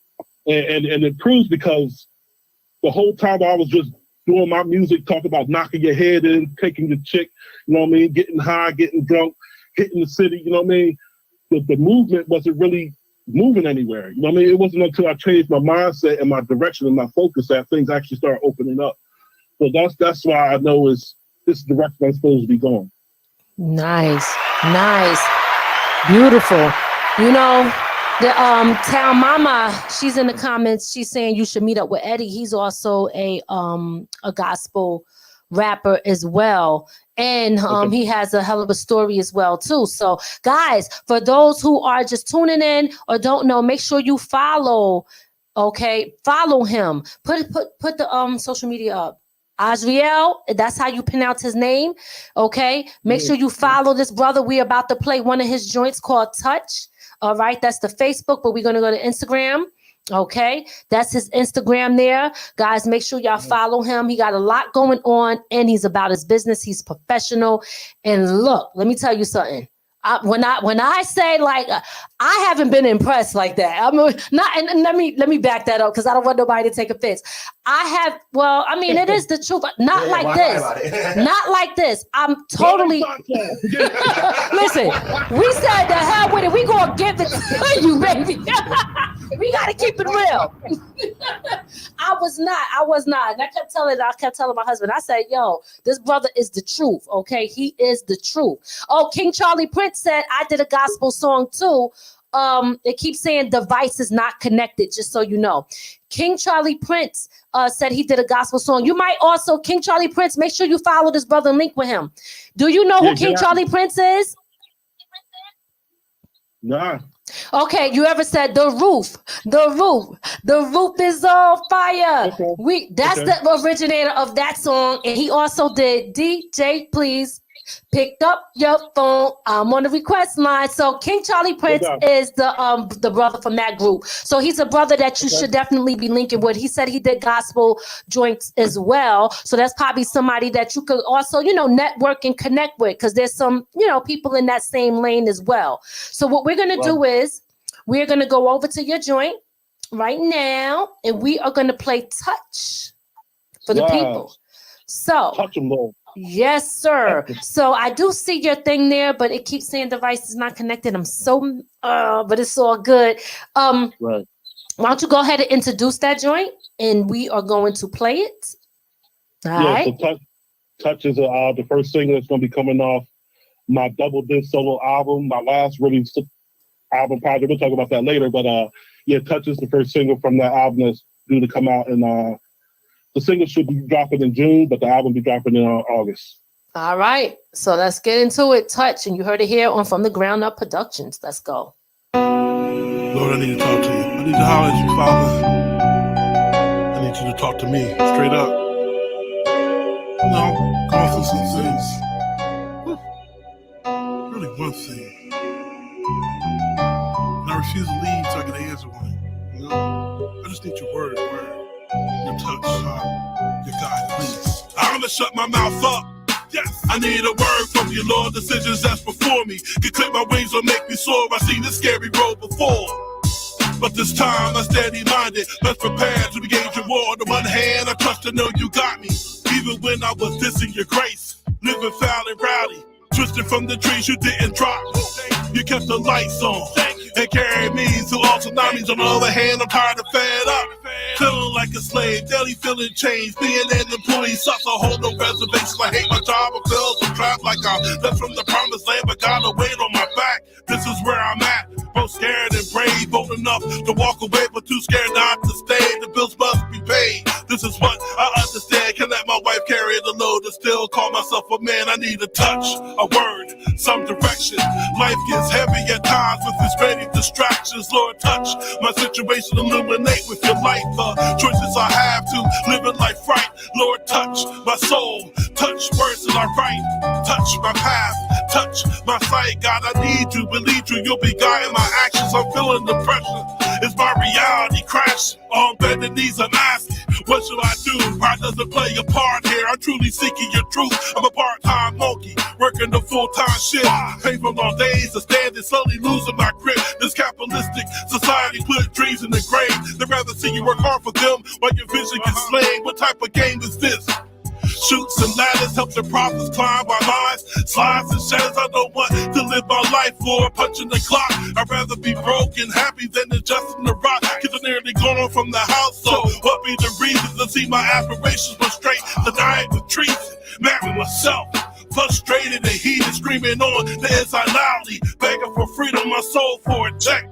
and it proves, because the whole time I was just doing my music, talking about knocking your head in, taking the chick, you know what I mean? Getting high, getting drunk, hitting the city, you know what I mean? The movement wasn't really moving anywhere. You know what I mean? It wasn't until I changed my mindset and my direction and my focus that things actually started opening up. So that's why I know this is the direction I'm supposed to be going. Nice. Beautiful. The Town Mama, she's in the comments. She's saying you should meet up with Eddie. He's also a gospel rapper as well. And he has a hell of a story as well too. So guys, for those who are just tuning in or don't know, make sure you follow. Follow him. Put the social media up. Azarael, that's how you pronounce his name. Make sure you follow this brother. We're about to play one of his joints called Touch. All right, that's the Facebook, but we're going to go to Instagram. That's his Instagram there. Guys, make sure y'all follow him. He got a lot going on, and he's about his business. He's professional. And look, let me tell you something. When I say, like, I haven't been impressed like that. I'm not, and let me back that up because I don't want nobody to take offense. It is the truth. Not like this. Not like this. I'm totally. Listen, we said the hell with it. We gonna give it to you, baby. We gotta keep it real. I was not. And I kept telling my husband. I said, "Yo, this brother is the truth. He is the truth." Oh, King Charlie Prince said I did a gospel song too. It keeps saying device is not connected, just so you know. King Charlie Prince said he did a gospel song. You might also, King Charlie Prince, make sure you follow this brother and link with him. Do you know who King Charlie Prince is? Nah. Okay, you ever said the roof is on fire. That's the originator of that song, and he also did DJ Please Picked Up Your Phone. I'm on the request line. So King Charlie Prince is the brother from that group. So he's a brother that you should definitely be linking with. He said he did gospel joints as well. So that's probably somebody that you could also, network and connect with, because there's some, people in that same lane as well. So what we're going to do is we're going to go over to your joint right now, and we are going to play Touch for the people. So touch them, Lord. Yes, sir. So I do see your thing there, but it keeps saying device is not connected. But it's all good. Right. Why don't you go ahead and introduce that joint, and we are going to play it. All right. So Touch is the first single that's going to be coming off my double disc solo album, my last release album project. We'll talk about that later. But Touch is the first single from that album that's due to come out in the single should be dropping in June, but the album will be dropping in August. All right. So let's get into it. Touch. And you heard it here on From the Ground Up Productions. Let's go. Lord, I need to talk to you. I need to holler at you, Father. I need you to talk to me straight up. I'm going through some things. Really one thing. And I refuse to leave so I can answer one. I just need your word. Your touch, your guidance. time to shut my mouth up. Yes, I need a word from you, Lord. Decisions that's before me can clip my wings or make me soar. I've seen this scary road before, but this time I'm steady-minded, best prepared to engage in war. On the one hand, I trust to know you got me, even when I was dissing your grace. Living foul and rowdy, twisted from the trees you didn't drop. You kept the lights on and carried me through all tsunamis. On the other hand, I'm tired of fed up, feeling like a slave, daily feeling changed. Being an employee sucks, I hold no reservations. I hate my job, I feel so trapped like I'm left from the promised land, but got a weight on my back. This is where I'm at, both scared and brave, bold enough to walk away, but too scared not to stay. The bills must be paid. This is what I understand. Can let my wife carry the load and still call myself a man. I need a touch, a word, some direction. Life gets heavy at times with its many distractions. Lord, touch my situation, illuminate with your light the choices I have to live in life right. Lord, touch my soul, touch words that I write, touch my path, touch my sight. God, I need you, believe you, you'll be guiding my actions. I'm feeling the pressure, it's my reality crash. On bended knees, I'm asking, what should I do? Pride doesn't play a part here, I'm truly seeking your truth. I'm a part-time monkey, working the full-time shift. Painful long days of standing, slowly losing my grip. This capitalistic society put dreams in the grave. They'd rather see you work hard for them while your vision gets slain. What type of game is this? Shoots and ladders help the prophets climb our lines. Slides and shadows, I don't want to live my life for punching the clock. I'd rather be broken, happy than adjusting the rock. Kids are nearly gone from the house, so what be the reason to see my aspirations were straight? Denied with treason, mad with myself. Frustrated and heated, screaming on the inside loudly, begging for freedom, my soul for a check.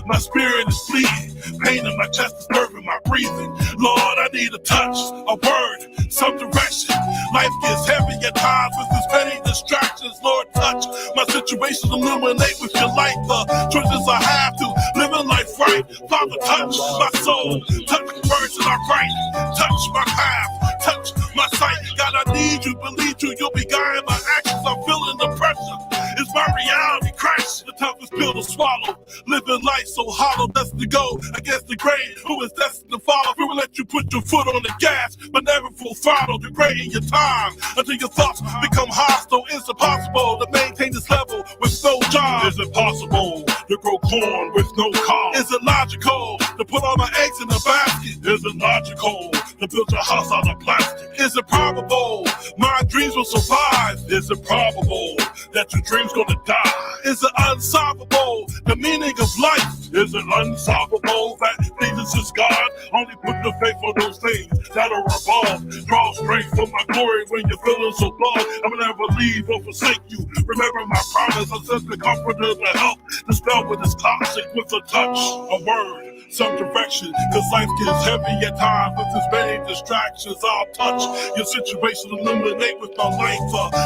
My spirit is bleeding, pain in my chest is disturbing my breathing. Lord, I need a touch, a word, some direction. Life gets heavy at times with this many distractions. Lord, touch my situation, illuminate with your light the choices I have to live in life right. Father, touch my soul, touch the words that I write, touch my path, touch my sight. God, I need you, believe you, you'll be guiding my actions. I'm feeling the pressure, it's my reality crash. The toughest pill to swallow, living life so hollow, destined to go against the grain. Who is destined to follow? We will let you put your foot on the gas, but never full throttle, degrading your time until your thoughts become hostile. It's impossible to maintain this level with no job. Is it possible to grow corn with no cob? Is it logical to put all my eggs in a basket? Is it logical to build your house out of plastic? Is it probable my dreams will survive? Is it probable that your dream's gonna die? Is it unsolvable the meaning of life? Is it unsolvable that Jesus is God? Only put the faith on those things that are above. Draw strength from my glory when you're feeling so lost. I will never leave or forsake you. Remember my promise, I sent the comforter to help dispel with this toxic with a touch, a word, some direction. Cause life gets heavy at times with this many distractions. I'll touch your situation, illuminate with my life.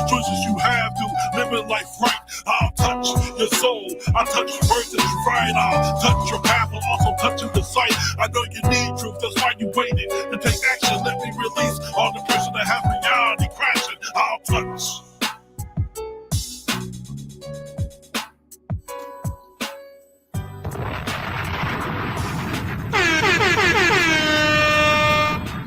Choices you have to live in life right. I'll touch your soul, I'll touch the words that you write. I'll touch your path, but also touching the sight. I know you need truth, that's why you waited to take action. Let me release all the pressure that has reality crashing. I'll touch.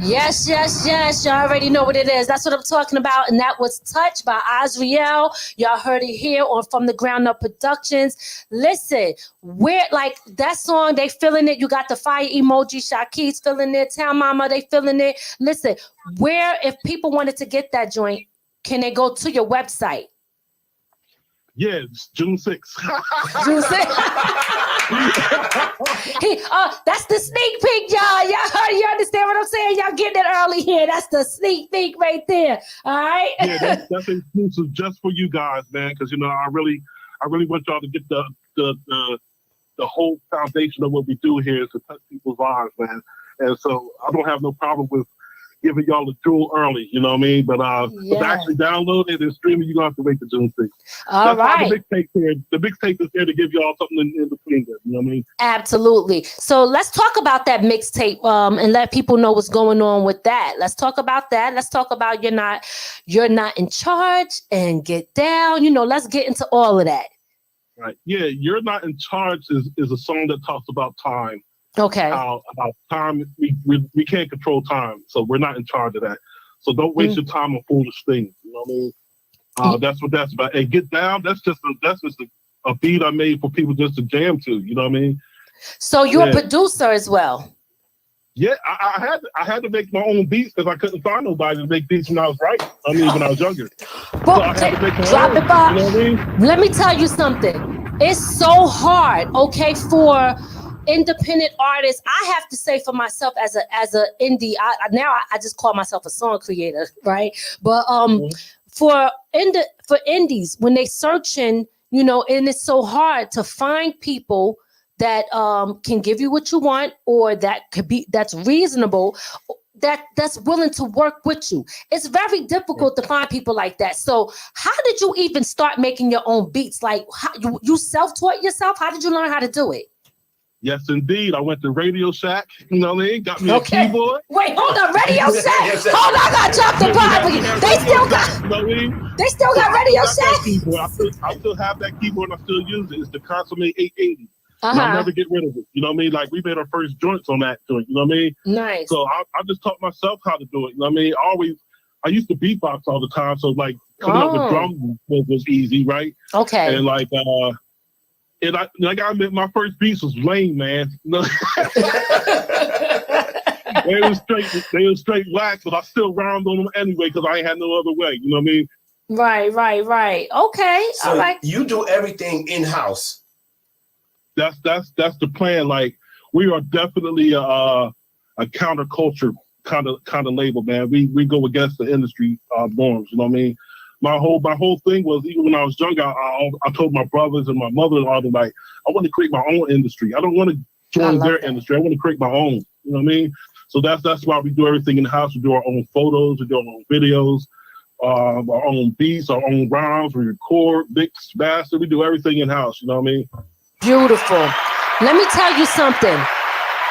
Yes, yes, yes. Y'all already know what it is. That's what I'm talking about. And that was Touch by Azarael. Y'all heard it here on From the Ground Up Productions. Listen, we're like that song, they feeling it. You got the fire emoji, Shaquille's feeling it, Town Mama, they feeling it. Listen, where, if people wanted to get that joint, can they go to your website? Yeah, it's June 6th. June 6th. That's the sneak peek, y'all. You understand what I'm saying? Y'all getting it early here. That's the sneak peek right there. All right. Yeah, that's exclusive just for you guys, man. Because I really want y'all to get the whole foundation of what we do here is to touch people's lives, man. And so I don't have no problem with giving y'all the jewel early, you know what I mean? But to actually download it and stream it, you're going to have to wait till June 6th. All right. Why the mixtape is there to give y'all something in between there, you know what I mean? Absolutely. So let's talk about that mixtape and let people know what's going on with that. Let's talk about that. Let's talk about You're Not in Charge and Get Down. Let's get into all of that. Right. Yeah, You're Not in Charge is a song that talks about time. Okay. About time, we can't control time, so we're not in charge of that. So don't waste your time on foolish things. You know what I mean? That's what that's about. And Get Down, that's just a beat I made for people just to jam to. You know what I mean? So you're a producer as well. Yeah, I had to make my own beats because I couldn't find nobody to make beats when I was when I was younger. Well, drop it, Bob. You know what I mean? Let me tell you something. It's so hard, okay, for independent artists. I have to say for myself as a indie, I just call myself a song creator, right? But for indies, when they searching, you know, and it's so hard to find people that can give you what you want, or that's reasonable, that's willing to work with you. It's very difficult to find people like that. So how did you even start making your own beats? Like, you self-taught yourself? How did you learn how to do it? Yes, indeed. I went to Radio Shack, you know what I mean? Got me a keyboard. Wait, hold on, Radio Shack. Hold on, I got dropped the pod. They still got, you know what I mean? They still got Radio Shack. I still have that keyboard and I still use it. It's the Consummate 880. I'll never get rid of it. You know what I mean? Like, we made our first joints on that joint. You know what I mean? Nice. So I just taught myself how to do it. You know what I mean? I used to beatbox all the time. So like coming up with drums was easy, right? Okay. And like, I admit my first beats was lame, man. You know? They was straight whack, but I still rhymed on them anyway because I ain't had no other way. You know what I mean? Right. Okay. So all right. You do everything in-house. That's the plan. Like, we are definitely a counterculture kind of label, man. We go against the industry norms. You know what I mean? My whole thing was, even when I was younger, I told my brothers and my mother-in-law, like, I want to create my own industry. I don't want to join their industry. I want to create my own. You know what I mean? So that's why we do everything in the house. We do our own photos. We do our own videos, our own beats, our own rhymes. We record, mix, master. We do everything in house. You know what I mean? Beautiful. Let me tell you something.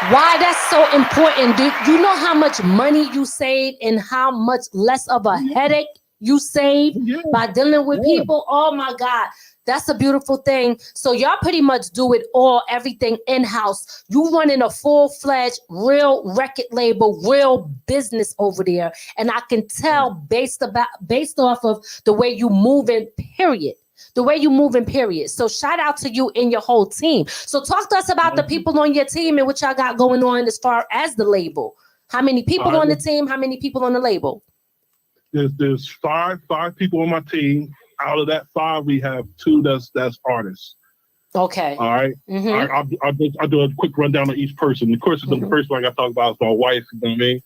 Why that's so important. Do you know how much money you save and how much less of a headache you save by dealing with people? Oh my God. That's a beautiful thing. So y'all pretty much do it all, everything in-house. You running a full-fledged, real record label, real business over there. And I can tell based off of the way you moving, period. The way you moving, period. So shout out to you and your whole team. So talk to us about the people on your team and what y'all got going on as far as the label. How many people on the team? How many people on the label? There's five people on my team. Out of that 5, we have 2 that's artists. Okay. All right. Mm-hmm. I'll do a quick rundown of each person. Of course, the first one I got to talk about is my wife. You know what I mean?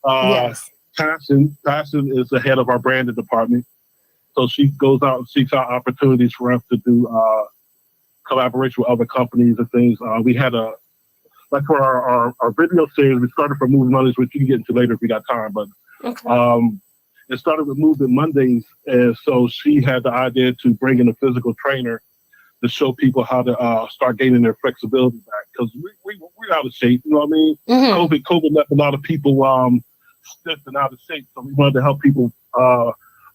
Yes. Passion is the head of our branding department. So she goes out and seeks out opportunities for us to do collaboration with other companies and things. We had for our video series, we started from Muvmint, which you can get into later if we got time. But it started with Movement Mondays, and so she had the idea to bring in a physical trainer to show people how to start gaining their flexibility back, because we're out of shape. You know what I mean? Mm-hmm. COVID left a lot of people stiff and out of shape, so we wanted to help people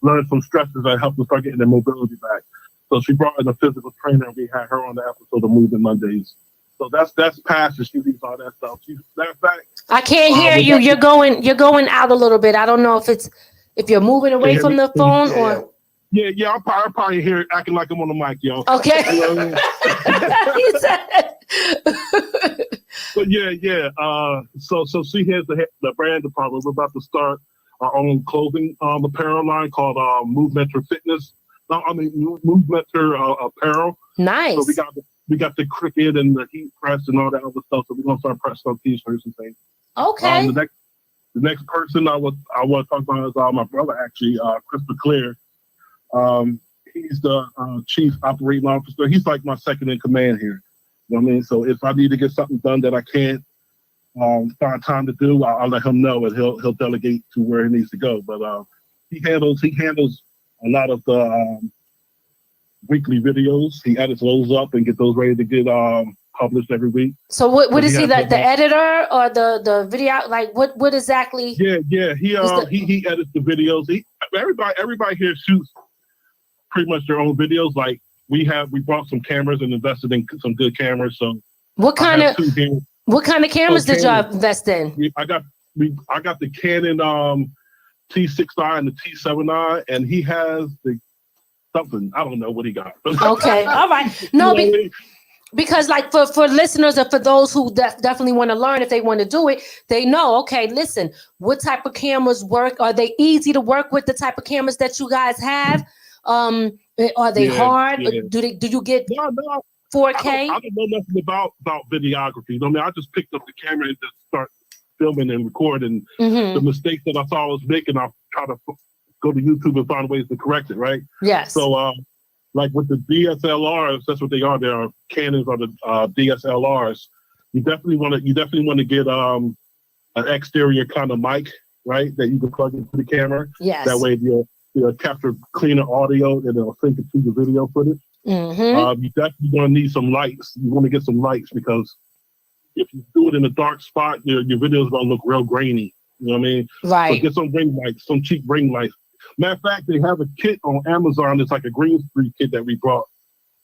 learn some stresses that help them start getting their mobility back. So she brought in a physical trainer, and we had her on the episode of Movement Mondays. So that's Passion. She leads all that stuff. I can't hear you. You're going out a little bit. I don't know if you're moving away from the phone or. Yeah, I'll probably hear it acting like I'm on the mic, yo. Okay. You know what I mean? But yeah. So she has the brand department. We're about to start our own clothing apparel line called Muvmint Fitness. Muvmint Apparel. Nice. So we got the cricket and the heat press and all that other stuff. So we're gonna start pressing up t-shirts and things. Okay. The next person I want to talk about is my brother, actually, Christopher Clear. He's the chief operating officer. He's like my second in command here. You know what I mean? So if I need to get something done that I can't find time to do, I'll let him know, and he'll delegate to where he needs to go. But he handles a lot of the weekly videos. He edits those up and get those ready to get published every week. So what is he, like the editor or the video? Like what exactly? Yeah. He edits the videos. Everybody here shoots pretty much their own videos. Like we bought some cameras and invested in some good cameras. So what kind of cameras did y'all invest in? I got the Canon T6i and the T7i, and he has the something. I don't know what he got. Okay, all right. No, because like for listeners or for those who definitely want to learn, if they want to do it, they know, okay, listen, what type of cameras work? Are they easy to work with, the type of cameras that you guys have? Are they hard? Yeah. Do you get 4K? I don't know nothing about videography. I mean, I just picked up the camera and just start filming and recording. The mistakes that I saw I was making, I'll try to go to YouTube and find ways to correct it, right? Yes. So, like with the DSLRs, that's what they are. They are Canons or the DSLRs. You definitely want to get an exterior kind of mic, right? That you can plug into the camera. Yes. That way you'll capture cleaner audio and it'll sync it to the video footage. You definitely want to need some lights. You want to get some lights because if you do it in a dark spot, your video is going to look real grainy. You know what I mean? Right. So get some ring lights, some cheap ring lights. Matter of fact, they have a kit on Amazon. It's like a green screen kit that we brought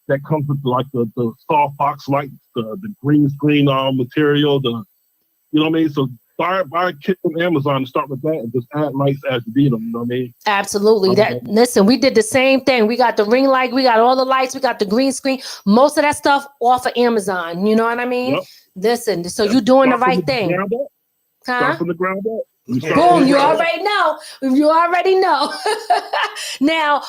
that comes with like the soft box lights, the green screen material, you know what I mean? So buy a kit from Amazon and start with that and just add lights as you need them, you know what I mean? Absolutely. Listen, we did the same thing. We got the ring light, we got all the lights, we got the green screen. Most of that stuff off of Amazon, you know what I mean? Yep. Listen, so you're doing the right thing. Start from the ground up. Boom, you already know. You already know. Now,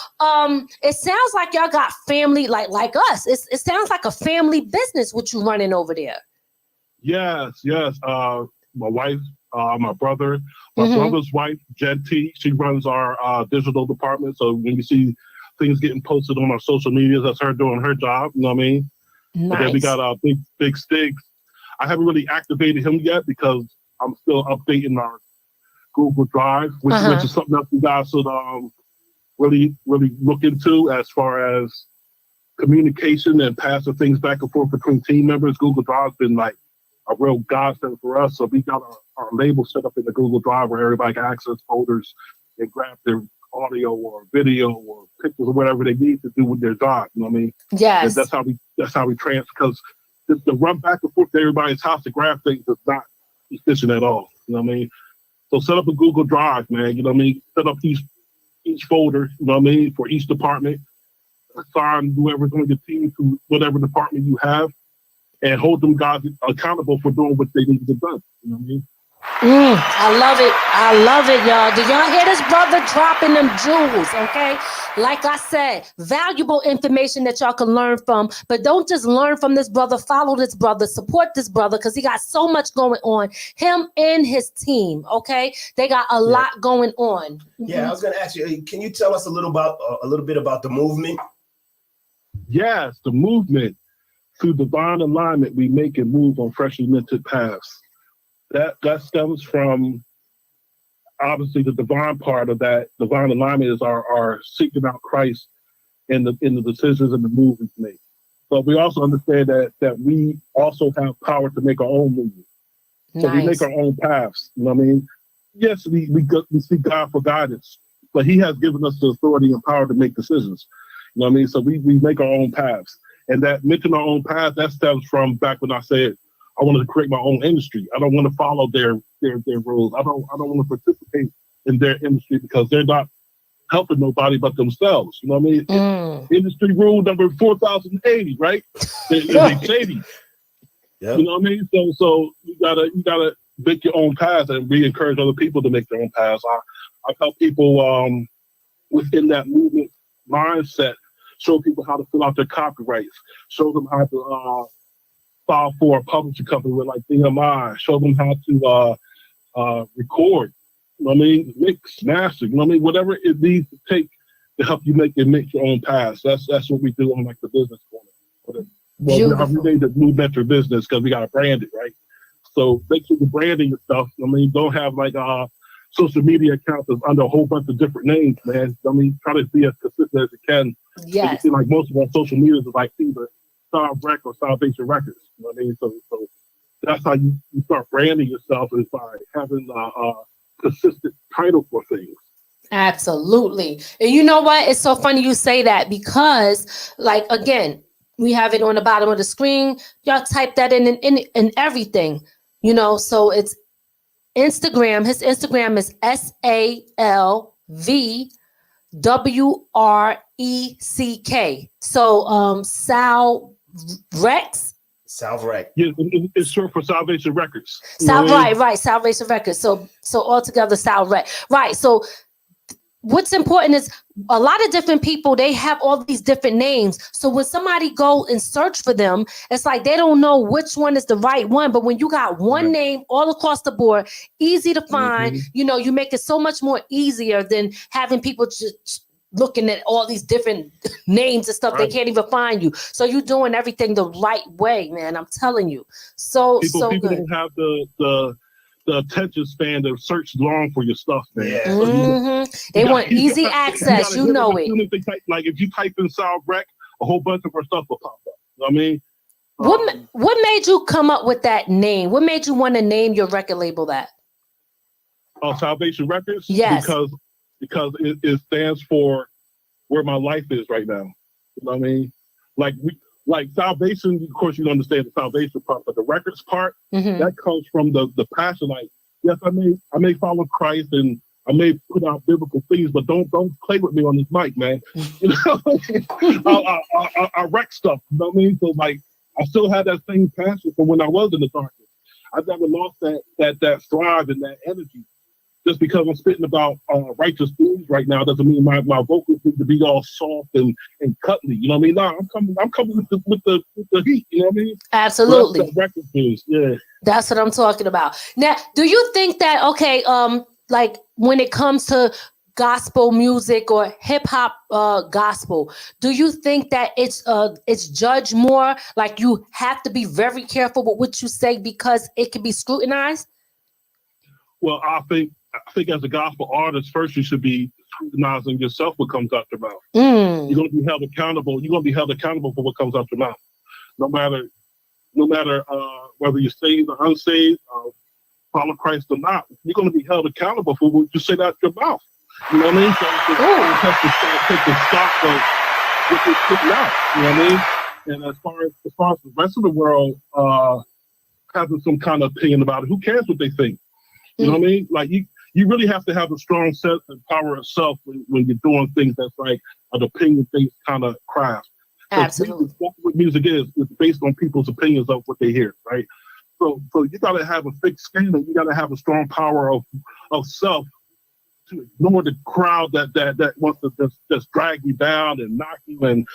it sounds like y'all got family like us. It sounds like a family business what you running over there. Yes. My wife, my brother, my brother's wife, Jen T, she runs our digital department. So when you see things getting posted on our social media, that's her doing her job. You know what I mean? Nice. And then we got Big Sticks. I haven't really activated him yet because I'm still updating our Google Drive, which is something else you guys should really look into as far as communication and passing things back and forth between team members. Google Drive's been like a real godsend for us. So we got our label set up in the Google Drive where everybody can access folders and grab their audio or video or pictures or whatever they need to do with their job. You know what I mean? Yes. And that's how we transfer, because the run back and forth to everybody's house to grab things is not efficient at all. You know what I mean? So set up a Google Drive, man. You know what I mean? Set up each folder, you know what I mean, for each department. Assign whoever's on your team to whatever department you have, and hold them guys accountable for doing what they need to get done. You know what I mean? I love it, y'all. Do y'all hear this brother dropping them jewels? Okay, like I said, valuable information that y'all can learn from. But don't just learn from this brother. Follow this brother. Support this brother because he got so much going on. Him and his team. Okay, they got a lot going on. Yeah, I was gonna ask you. Can you tell us a little bit about the movement? Yes, the movement. Through divine alignment, we make and move on freshly minted paths. That stems from obviously the divine part of that. Divine alignment is our seeking out Christ in the decisions and the moves we make. But we also understand that we also have power to make our own movement. So we make our own paths. You know what I mean? Yes, we seek God for guidance, but He has given us the authority and power to make decisions. You know what I mean? So we make our own paths. And that making our own path, that stems from back when I said I wanted to create my own industry. I don't want to follow their rules. I don't want to participate in their industry because they're not helping nobody but themselves. You know what I mean? Industry rule number 4080, right? They shady. Yep. You know what I mean? So you gotta make your own path, and we encourage other people to make their own paths. I help people within that movement mindset, show people how to fill out their copyrights, show them how to file for a publishing company with like DMI, show them how to record, you know what I mean, mix, master, you know what I mean, whatever it needs to take to help you make your own paths. That's what we do on like the business corner. Well, we made the Muvmint business because we got to brand it, right? So make sure you're branding your stuff. I mean, don't have like social media accounts that's under a whole bunch of different names, man. I mean, try to be as consistent as you can. Yes. You see, like most of our social media is like either SalvWreck or Salvation Wreckordz. You know what I mean? So that's how you start branding yourself, is by having a consistent title for things. Absolutely. And you know what? It's so funny you say that because, like, again, we have it on the bottom of the screen. Y'all type that in everything, you know, so it's Instagram, his Instagram is SalvWreck. So SalvWreck. SalvWreck. Yeah, it's short for Salvation Wreckordz. Right. Salvation Wreckordz. So altogether, SalvWreck. Right. So what's important is a lot of different people, they have all these different names. So when somebody go and search for them, it's like they don't know which one is the right one. But when you got one name all across the board, easy to find, you make it so much more easier than having people just looking at all these different names and stuff. They can't even find you. So you're doing everything the right way, man. I'm telling you. People good. Don't have the attention span to search long for your stuff, man. Yeah. They want easy access. You know it. If you type in SalvWreck, a whole bunch of our stuff will pop up. You know what I mean? What made you come up with that name? What made you want to name your record label that? Salvation Wreckordz? Yes. Because it stands for where my life is right now. You know what I mean? Like salvation, of course you understand the salvation part, but the records part, that comes from the passion. Like, yes, I may follow Christ and I may put out biblical things, but don't play with me on this mic, man. You know, I wreck stuff. You know what I mean? So like, I still had that same passion from when I was in the darkness. I never lost that drive and that energy. Just because I'm spitting about righteous things right now doesn't mean my vocals need to be all soft and cuddly. You know what I mean? No, I'm coming with the heat. You know what I mean? Absolutely. That's record things. Yeah. That's what I'm talking about. Now, do you think that like when it comes to gospel music or hip hop gospel, do you think that it's judged more? Like you have to be very careful with what you say because it can be scrutinized? Well, I think as a gospel artist, first you should be scrutinizing yourself what comes out your mouth. You're going to be held accountable. You're going to be held accountable for what comes out your mouth, no matter whether you're saved or unsaved, follow Christ or not. You're going to be held accountable for what you say out your mouth. You know what I mean? So you have to take the stock of what you're putting out. You know what I mean? And as far as the rest of the world having some kind of opinion about it, who cares what they think? You know what I mean? Like you really have to have a strong sense and power of self when you're doing things that's like an opinion-based kind of craft. Absolutely. That's what music is. It's based on people's opinions of what they hear, right? So you got to have a thick skin and you got to have a strong power of self to ignore the crowd that wants to just drag you down and knock you and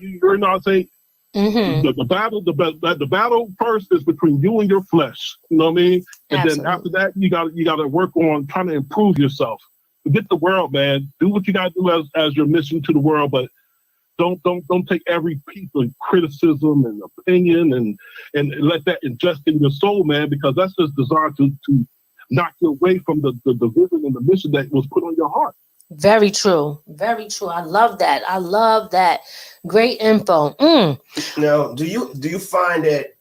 you're not saying. The battle first is between you and your flesh. You know what I mean? And Absolutely. Then after that, you got to work on trying to improve yourself. Forget the world, man. Do what you got to do as your mission to the world, but don't take every piece of criticism and opinion and let that ingest in your soul, man, because that's just designed to knock you away from the vision and the mission that was put on your heart. Very true. Very true. I love that. Great info. Now, do you find that,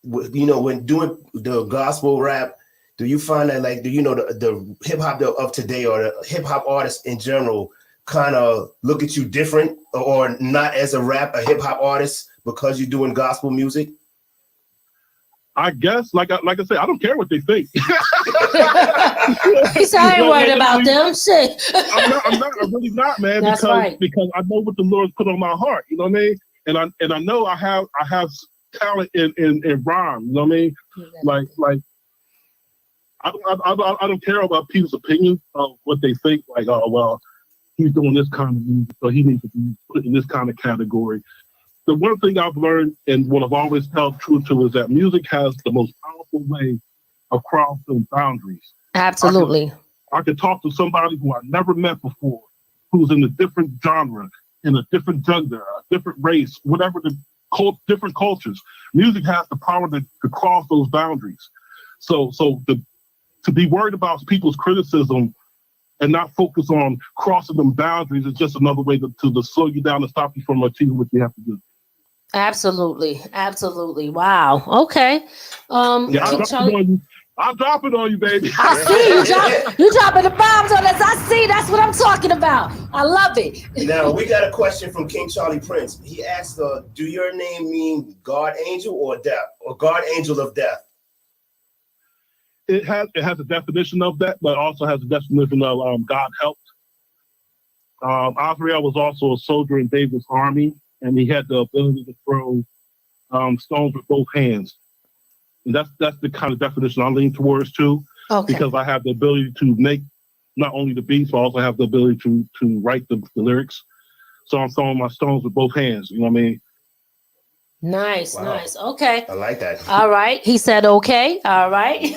when doing the gospel rap, do you find that the hip hop of today or the hip hop artists in general kind of look at you different or not as a hip hop artist because you're doing gospel music? I guess, like I said, I don't care what they think. He said, I ain't worried about them. Shit. I'm really not, man. That's because I know what the Lord's put on my heart. You know what I mean? And I know I have talent in rhyme. You know what I mean? Like I don't care about people's opinions of what they think. Like, oh well, he's doing this kind of music, so he needs to be put in this kind of category. The one thing I've learned and what I've always held true to is that music has the most powerful way of crossing boundaries. Absolutely. I could talk to somebody who I never met before, who's in a different genre, in a different gender, a different race, whatever different cultures. Music has the power to cross those boundaries. So to be worried about people's criticism and not focus on crossing them boundaries is just another way to slow you down and stop you from achieving what you have to do. Absolutely. Wow. Okay. I'll drop it on you, baby. I see you dropping the bombs on us. I see. That's what I'm talking about. I love it. Now we got a question from King Charlie Prince. He asked, "Do your name mean God Angel or Death, or God Angel of Death?" it has a definition of that, but also has a definition of God helped. Azarael was also a soldier in David's army, and he had the ability to throw stones with both hands. And that's the kind of definition I lean towards too, because I have the ability to make not only the beats, but also have the ability to write the lyrics. So I'm throwing my stones with both hands. You know what I mean? Nice, nice. Okay. I like that. All right. He said, okay. All right.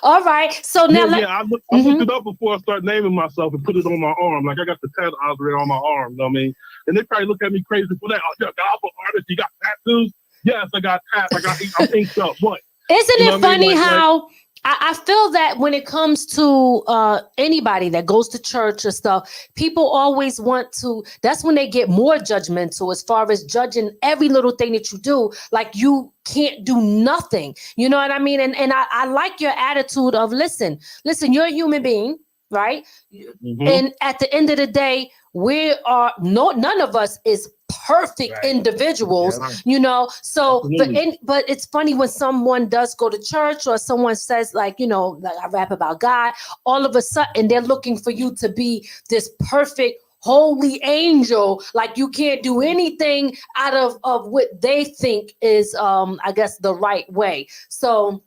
All right. So now I looked it up before I start naming myself and put it on my arm. Like I got the tattoo Azarael on my arm, you know what I mean? And they probably look at me crazy for that. Oh, you're a gospel artist, you got tattoos? Yes, I got tats. I'm inked up. What? Isn't it funny how I feel that when it comes to anybody that goes to church or stuff, people always want to, that's when they get more judgmental as far as judging every little thing that you do. Like you can't do nothing. You know what I mean? And I like your attitude of, listen, you're a human being, right? Mm-hmm. And at the end of the day, none of us is perfect individuals, you know. So, but it's funny when someone does go to church or someone says, like, you know, like I rap about God, all of a sudden they're looking for you to be this perfect holy angel, like you can't do anything out of what they think is I guess the right way. So,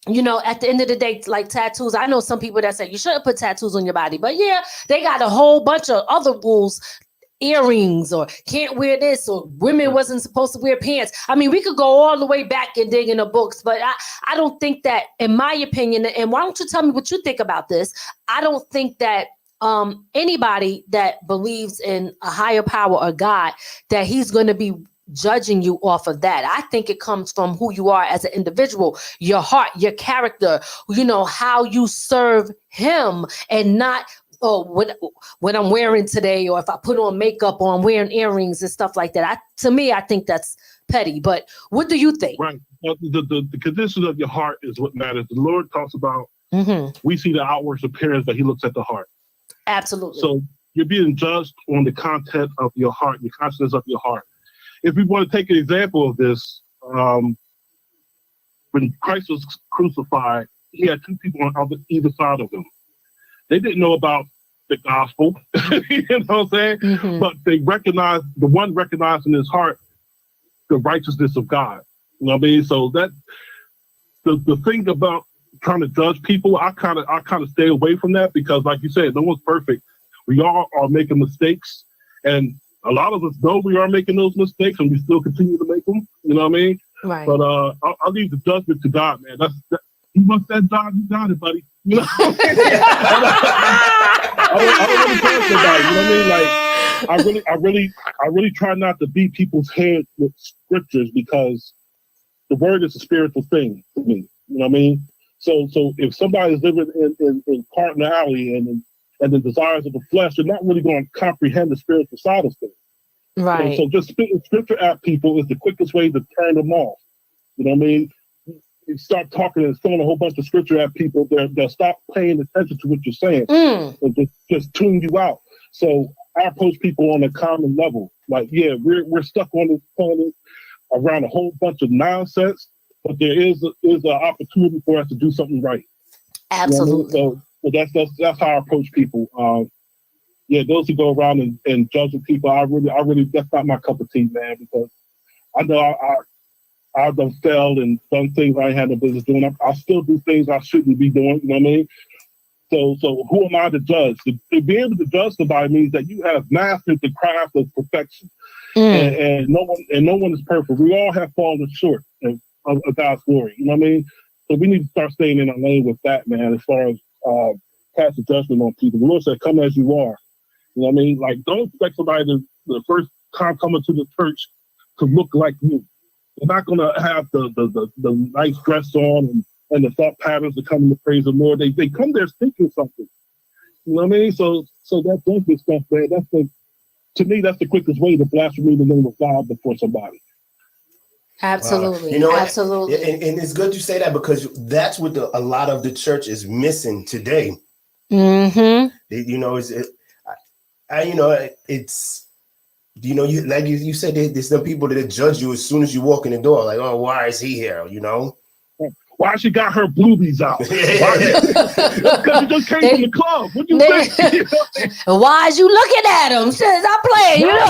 you know, at the end of the day, like tattoos, I know some people that say you shouldn't put tattoos on your body, but yeah, they got a whole bunch of other rules, earrings, or can't wear this, or women wasn't supposed to wear pants. I mean, we could go all the way back and dig in the books, but I don't think that, in my opinion, and why don't you tell me what you think about this? I don't think that anybody that believes in a higher power or God, that he's going to be judging you off of that. I think it comes from who you are as an individual, your heart, your character, you know, how you serve him, and not what I'm wearing today, or if I put on makeup or I'm wearing earrings and stuff like that. To me, I think that's petty. But what do you think? Right. Well, the condition of your heart is what matters. The Lord talks about, we see the outward appearance, but he looks at the heart. Absolutely. So you're being judged on the content of your heart, the consciousness of your heart. If we want to take an example of this, when Christ was crucified, he had two people on either side of him. They didn't know about the gospel, you know what I'm saying? Mm-hmm. But they recognized, the one recognized in his heart the righteousness of God. You know what I mean? So that the thing about trying to judge people, I kind of stay away from that, because, like you said, no one's perfect. We all are making mistakes, and a lot of us know we are making those mistakes, and we still continue to make them. You know what I mean? Right. But I'll leave the judgment to God, man. He wants that job, you got it, buddy. You know what I mean? I don't really judge nobody. You know what I mean? Like, I really try not to beat people's head with scriptures, because the word is a spiritual thing to me. You know what I mean? So if somebody's living in part in the alley and the desires of the flesh, you're not really going to comprehend the spiritual side of things. Right. So just spitting scripture at people is the quickest way to turn them off. You know what I mean? You start talking and throwing a whole bunch of scripture at people, they'll stop paying attention to what you're saying and just tune you out. So I approach people on a common level. Like, yeah, we're stuck on this planet around a whole bunch of nonsense, but there is an opportunity for us to do something right. Absolutely. You know what I mean? So that's how I approach people. Those who go around and judging people, I really that's not my cup of tea, man, because I know I've done failed and done things I ain't had no business doing. I still do things I shouldn't be doing. You know what I mean? So who am I to judge? To be able to judge somebody means that you have mastered the craft of perfection, and no one is perfect. We all have fallen short of God's glory. You know what I mean? So we need to start staying in our lane with that, man. As far as passing judgment on people, the Lord said, "Come as you are." You know what I mean? Like, don't expect somebody the first time coming to the church to look like you. They're not going to have the nice dress on and the thought patterns to come to praise the Lord. They come there thinking something. You know what I mean? So that judgment stuff, man, to me, that's the quickest way to blaspheme the name of God before somebody. Absolutely. You know, absolutely. And it's good you say that, because that's what a lot of the church is missing today. Mm-hmm. Like you said, there's some people that judge you as soon as you walk in the door. Like, oh, why is he here? You know. Why she got her boobies out? Because she just came from the club. What you think? Why is you looking at him? Stop playing. You know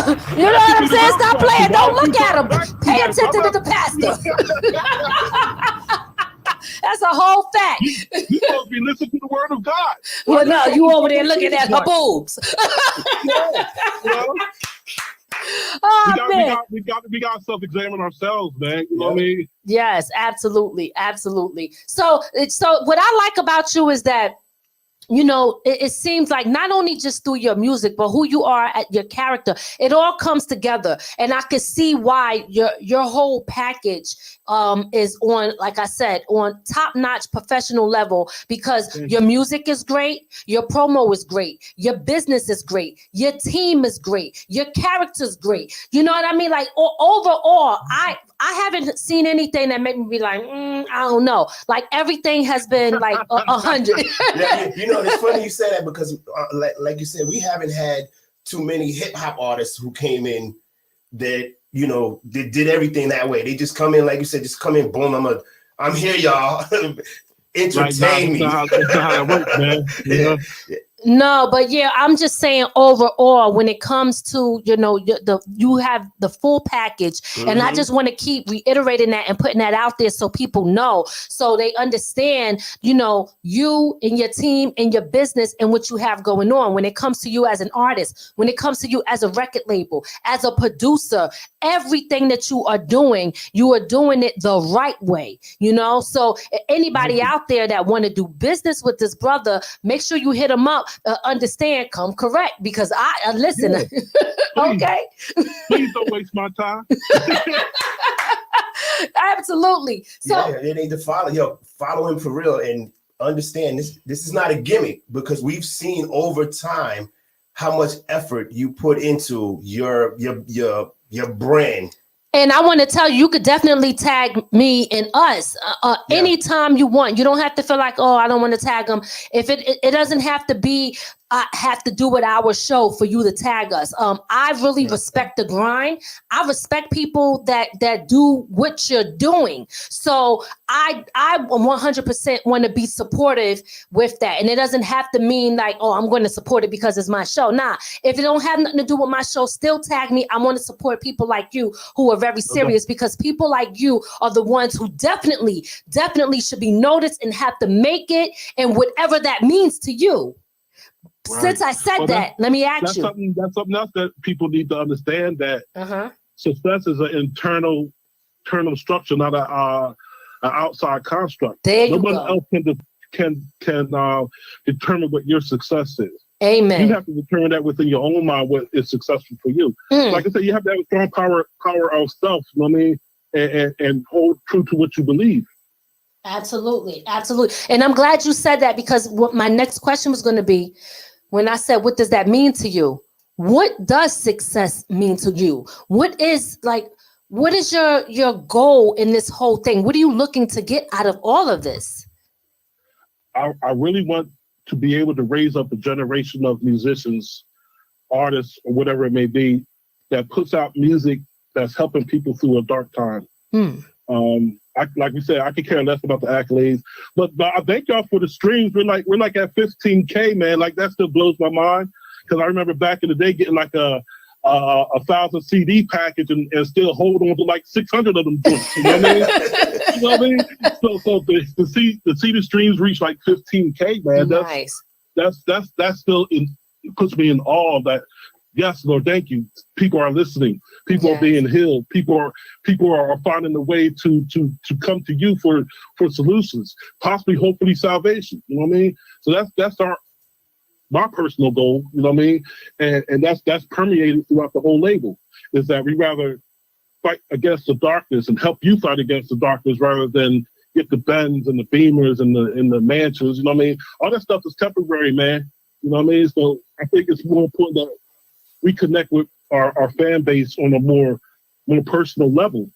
what I'm saying? Stop playing. Don't look at him. Pay attention to the pastor. That's a whole fact. You supposed to be listening to the word of God. Well, no, you over there looking at her boobs. We got to self-examine ourselves, man. You know what I mean? Yes, absolutely. So what I like about you is that, you know, it seems like not only just through your music, but who you are at your character, it all comes together. And I can see why your whole package is on, like I said, on top-notch professional level, because your music is great, your promo is great, your business is great, your team is great, your character's great. You know what I mean? Like overall, I haven't seen anything that made me be like, I don't know. Like everything has been like 100. Yeah, you know, it's funny you say that because, like you said, we haven't had too many hip hop artists who came in that, you know, they did everything that way. They just come in, like you said, just come in, boom, I'm here, y'all. Entertain me. That's how it works, man. Yeah. No, but yeah, I'm just saying overall, when it comes to, you know, you have the full package, and I just want to keep reiterating that and putting that out there so people know, so they understand, you know, you and your team and your business and what you have going on when it comes to you as an artist, when it comes to you as a record label, as a producer, everything that you are doing it the right way, you know? So anybody out there that want to do business with this brother, make sure you hit him up. Understand, come correct, because I listen. Okay. Please don't waste my time. Absolutely. So they need to follow him for real and understand this is not a gimmick, because we've seen over time how much effort you put into your brand. And I want to tell you, you could definitely tag me and us anytime you want. You don't have to feel like, oh, I don't want to tag them. If it doesn't have to be, have to do with our show for you to tag us. I really respect the grind. I respect people that do what you're doing. So I 100% want to be supportive with that. And it doesn't have to mean like, oh, I'm going to support it because it's my show. Nah, if it don't have nothing to do with my show, still tag me. I want to support people like you who are very serious, because people like you are the ones who definitely should be noticed and have to make it, and whatever that means to you. Right. Since I said that, let me ask you. That's something else that people need to understand, that success is an internal structure, not an outside construct. Nobody else can determine what your success is. Amen. You have to determine that within your own mind what is successful for you. Like I said, you have to have a strong power of self, you know what I mean, and hold true to what you believe. Absolutely. And I'm glad you said that, because what my next question was going to be, when I said, what does that mean to you? What does success mean to you? What is your goal in this whole thing? What are you looking to get out of all of this? I really want to be able to raise up a generation of musicians, artists, or whatever it may be, that puts out music that's helping people through a dark time. Like we said, I could care less about the accolades, but I thank y'all for the streams. We're like at 15K, man. Like that still blows my mind, because I remember back in the day getting like a 1,000 CD package and still hold on to like 600 of them. You know what I mean? You know what I mean? So to see the streams reach like 15K, man. Nice. That's still puts me in awe that. Yes, Lord, thank you. People are listening. People are being healed. People are finding a way to come to you for solutions, possibly, hopefully, salvation. You know what I mean? So that's my personal goal. You know what I mean? And that's permeated throughout the whole label. Is that we rather fight against the darkness and help you fight against the darkness rather than get the Benz and the Beamers and the mansions. You know what I mean? All that stuff is temporary, man. You know what I mean? So I think it's more important that we connect with our fan base on a more personal level.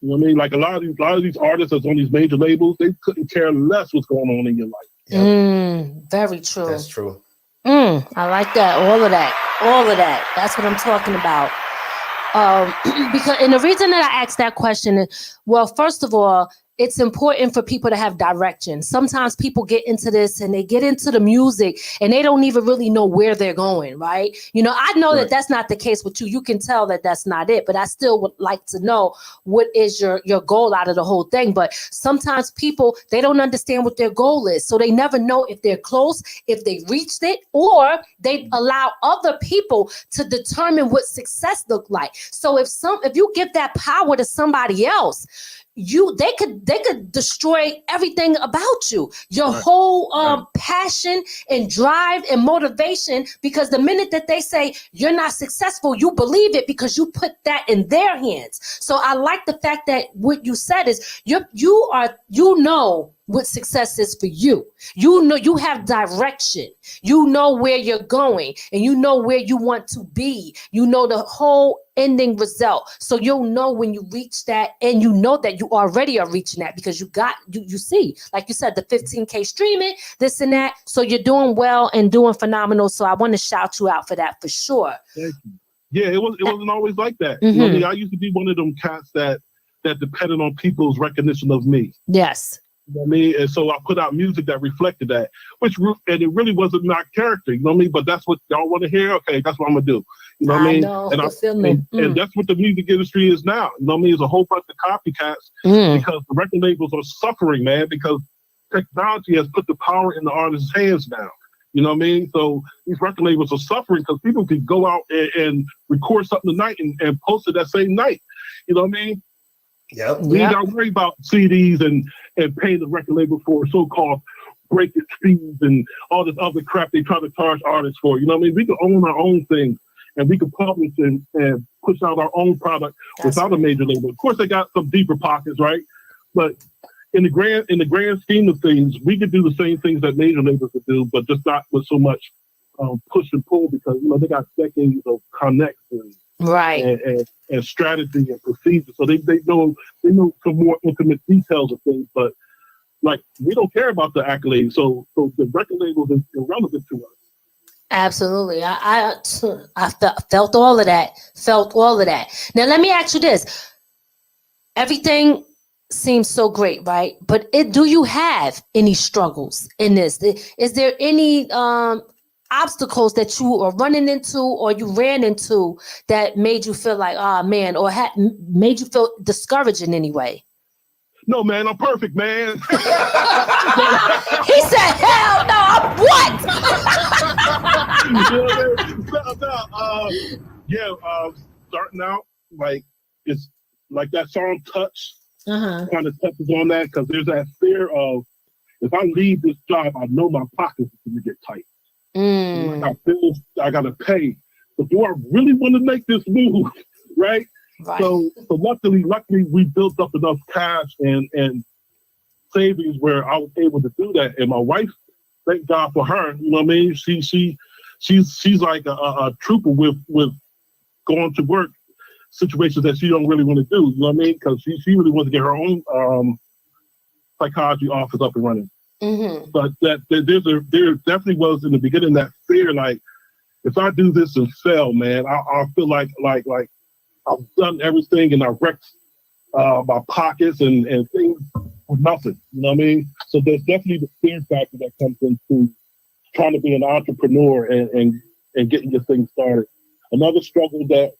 You know what I mean? Like a lot of these artists that's on these major labels, they couldn't care less what's going on in your life. Very true. That's true. I like that. All of that. That's what I'm talking about. Because, and the reason that I asked that question is, well, first of all, it's important for people to have direction. Sometimes people get into this and they get into the music and they don't even really know where they're going, right? You know, I know that that's not the case with you. You can tell that that's not it, but I still would like to know what is your goal out of the whole thing. But sometimes people, they don't understand what their goal is. So they never know if they're close, if they reached it, or they allow other people to determine what success look like. So if you give that power to somebody else, they could destroy everything about you, your whole passion and drive and motivation, because the minute that they say you're not successful, you believe it because you put that in their hands. So I like the fact that what you said is you know what success is for you. You know, you have direction. You know where you're going and you know where you want to be. You know the whole ending result. So you'll know when you reach that, and you know that you already are reaching that because you see, like you said, the 15K streaming, this and that. So you're doing well and doing phenomenal. So I want to shout you out for that for sure. Thank you. Yeah, it wasn't always like that. You know what I mean? I used to be one of them cats that depended on people's recognition of me. Yes. You know what I mean? And so I put out music that reflected that, and it really wasn't my character, you know what I mean? But that's what y'all want to hear. Okay, that's what I'm gonna do. You know what I mean? And that's what the music industry is now. You know what I mean? It's a whole bunch of copycats because the record labels are suffering, man, because technology has put the power in the artist's hands now. You know what I mean? So these record labels are suffering because people can go out and record something tonight and post it that same night. You know what I mean? Yep. We ain't got to worry about CDs and paying the record label for so-called breakage fees and all this other crap they try to charge artists for. You know what I mean? We can own our own things and we can publish and push out our own product without a major label. Of course, they got some deeper pockets, right? But in the grand scheme of things, we could do the same things that major labels could do, but just not with so much push and pull, because you know they got decades of connections. Right. And strategy and procedure. So they know some more intimate details of things, but like we don't care about the accolades. So the record label is irrelevant to us. Absolutely. I felt all of that. Now let me ask you this. Everything seems so great, right? But do you have any struggles in this? Is there any obstacles that you are running into or you ran into that made you feel like, oh man, or made you feel discouraged in any way? No, man, I'm perfect, man. He said, hell no, I'm what? Starting out, like, it's like that song Touch kind of touches on that, because there's that fear of, if I leave this job, I know my pockets are going to get tight. I got bills I gotta pay, but do I really want to make this move? Right? So luckily we built up enough cash and savings where I was able to do that. And my wife, thank God for her, you know what I mean? She's like a trooper with going to work situations that she don't really want to do, you know what I mean? Because she really wants to get her own psychology office up and running. But there definitely was in the beginning that fear, like, if I do this and fail, man, I feel like I've done everything and I wrecked my pockets and things for nothing. You know what I mean? So there's definitely the fear factor that comes into trying to be an entrepreneur and getting your thing started. Another struggle that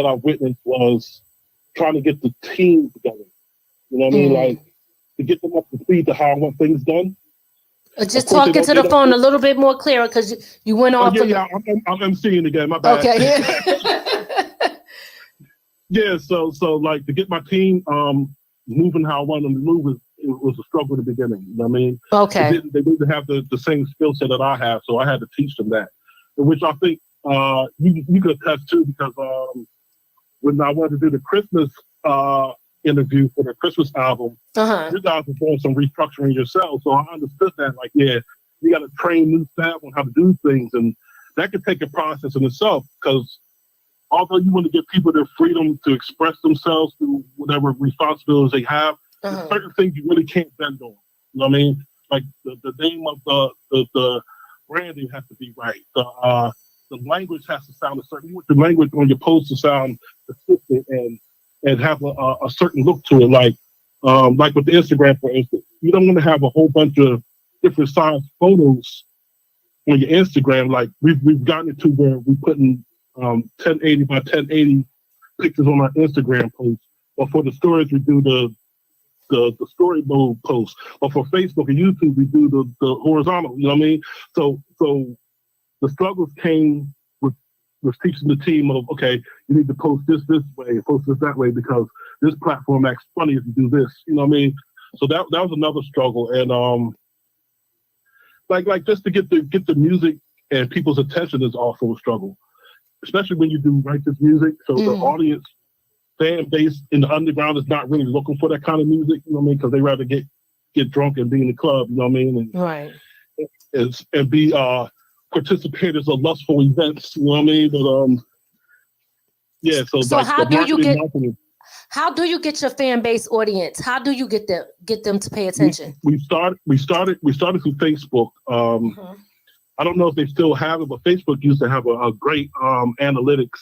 I witnessed was trying to get the team together. You know what I mean? Like, to get them up to speed to how I want things done. Just talking to the phone a little bit more clearer, because you went off. I'm emceeing again. My bad. Okay. Yeah. So like to get my team moving how I want them to move was a struggle at the beginning. You know what I mean? Okay. They didn't have the same skill set that I have, so I had to teach them that, which I think you could attest to, because when I wanted to do the Christmas interview for the Christmas album, you guys were doing some restructuring yourself. So I understood that, like, yeah, you got to train new staff on how to do things. And that could take a process in itself, because although you want to give people their freedom to express themselves through whatever responsibilities they have, there's certain things you really can't bend on. You know what I mean? Like the name of the branding has to be right. The language has to sound a certain. You want the language on your post to sound consistent and have a certain look to it. Like Like with the Instagram, for instance, you don't want to have a whole bunch of different size photos on your Instagram. Like we've gotten it to where we're putting 1080 by 1080 pictures on our Instagram post, or for the stories we do the story mode post, or for Facebook and YouTube we do the horizontal. You know what I mean? So the struggles came with teaching the team of, okay, you need to post this way, post this that way, because this platform acts funny if you do this. You know what I mean? So that was another struggle, and like just to get the music and people's attention is also a struggle, especially when you do righteous music. So the audience fan base in the underground is not really looking for that kind of music. You know what I mean? Because they rather get drunk and be in the club. You know what I mean? And, right. And be participators of lustful events. You know what I mean? But yeah. So like how do you get your fan base audience? How do you get them to pay attention? We started through Facebook. I don't know if they still have it, but Facebook used to have a great analytics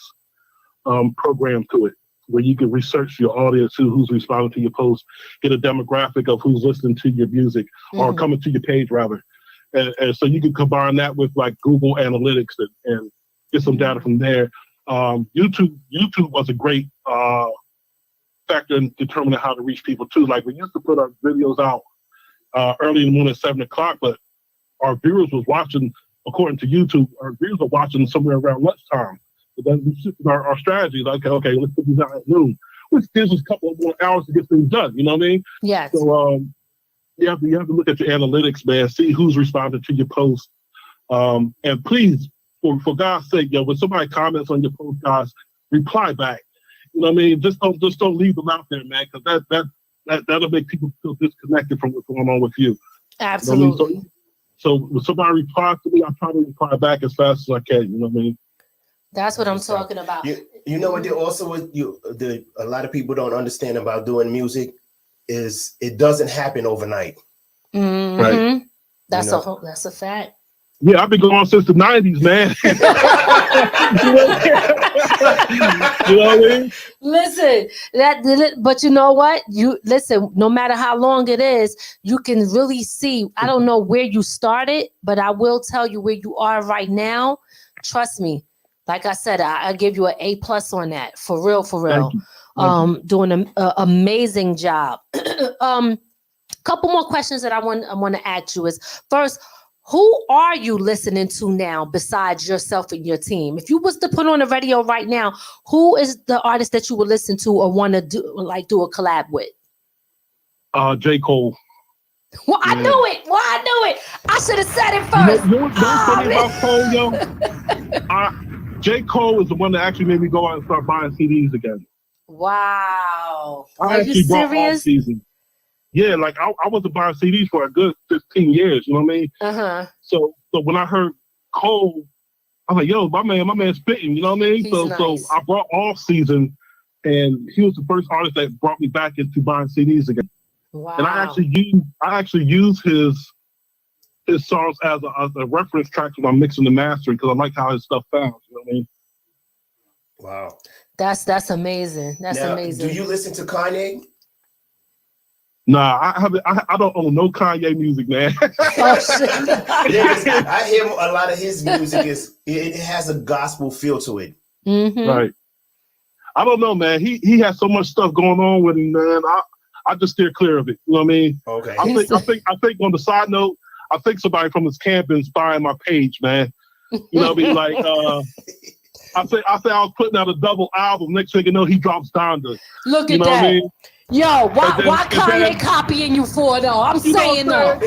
program to it, where you can research your audience, who's responding to your posts, get a demographic of who's listening to your music or coming to your page rather. And so you can combine that with like Google Analytics and get some data from there. YouTube was a great factor in determining how to reach people too. Like we used to put our videos out early in the morning at 7 o'clock, but our viewers was watching, according to YouTube, our viewers are watching somewhere around lunchtime. But then we shifted our strategy, like, okay, let's put these out at noon, which gives us a couple of more hours to get things done. You know what I mean? Yes. So you have to look at your analytics, man. See who's responding to your post, and please, for God's sake, when somebody comments on your post, guys, reply back. You know what I mean? Just don't leave them out there, man, because that'll make people feel disconnected from what's going on with you. Absolutely. You know what I mean? So when somebody replies to me, I try to reply back as fast as I can. You know what I mean? That's what I'm talking about. You know what? There also a lot of people don't understand about doing music is it doesn't happen overnight. Right. That's a fact. Yeah, I've been going on since the 90s, man. You know what I mean? Listen, but you know what? You listen, no matter how long it is, you can really see. I don't know where you started, but I will tell you where you are right now. Trust me. Like I said, I give you an A+ on that. For real. Thank you. Doing an amazing job. Couple more questions that I want to ask you is, first, who are you listening to now besides yourself and your team? If you was to put on the radio right now, who is the artist that you would listen to or want to do a collab with? J. Cole. Well, I knew it. I should have said it first. You know what's funny about Cole, yo? J. Cole is the one that actually made me go out and start buying CDs again. Wow. Are you serious? Yeah, like I wasn't buying CDs for a good 15 years, you know what I mean? Uh-huh. So when I heard Cole, I was like, yo, my man's spitting, you know what I mean? So I brought Off Season, and he was the first artist that brought me back into buying CDs again. Wow. And I actually use his songs as a reference track when I'm mixing and mastering, because I like how his stuff sounds, you know what I mean? Wow. That's amazing. That's amazing. Do you listen to Kanye? Nah, I don't own no Kanye music, man. Oh, shit. I hear a lot of his music it has a gospel feel to it. Mm-hmm. Right. I don't know, man. He has so much stuff going on with him, man. I just steer clear of it. You know what I mean? Okay. I think on the side note, I think somebody from his camp inspired my page, man. You know what I mean? Like I say I was putting out a double album. Next thing you know, he drops Donda. Look you at know that. What I mean? Yo, why Kanye copying you for though? I'm saying though.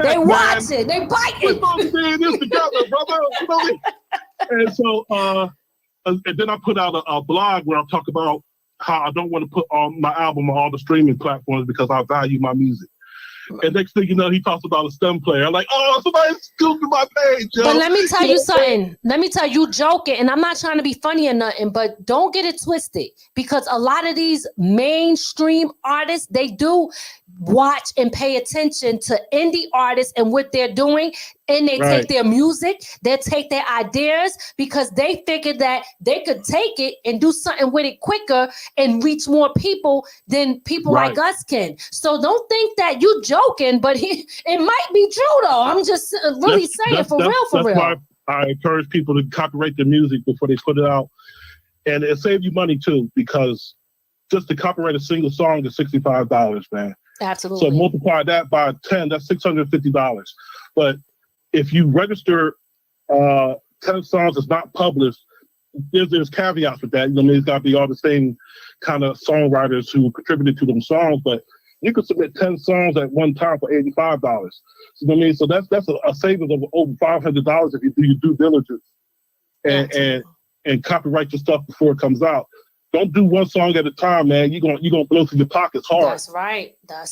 They watching, they biting. We're supposed to be in this together, brother. You know what I mean? And so and then I put out a blog where I talk about how I don't want to put my album on all the streaming platforms because I value my music. And next thing you know, he talks about a STEM player. I'm like, oh, somebody's scooping my page, yo. But let me tell you something. Let me tell you, joking, and I'm not trying to be funny or nothing, but don't get it twisted, because a lot of these mainstream artists, they do watch and pay attention to indie artists and what they're doing. and they Right. take their music, they take their ideas because they figured that they could take it and do something with it quicker and reach more people than people like us can. So don't think that you joking, but it might be true though. I'm just really saying for real. That's why I encourage people to copyright their music before they put it out. And it saves you money too, because just to copyright a single song is $65, man. Absolutely. So multiply that by 10, that's $650. But if you register 10 songs that's not published, there's caveats with that. You know, it's got to be all the same kind of songwriters who contributed to them songs, but you could submit 10 songs at one time for $85. So, I mean, so that's a savings of over $500 if you do your due diligence and copyright your stuff before it comes out. Don't do one song at a time, man. You're gonna blow through your pockets hard. That's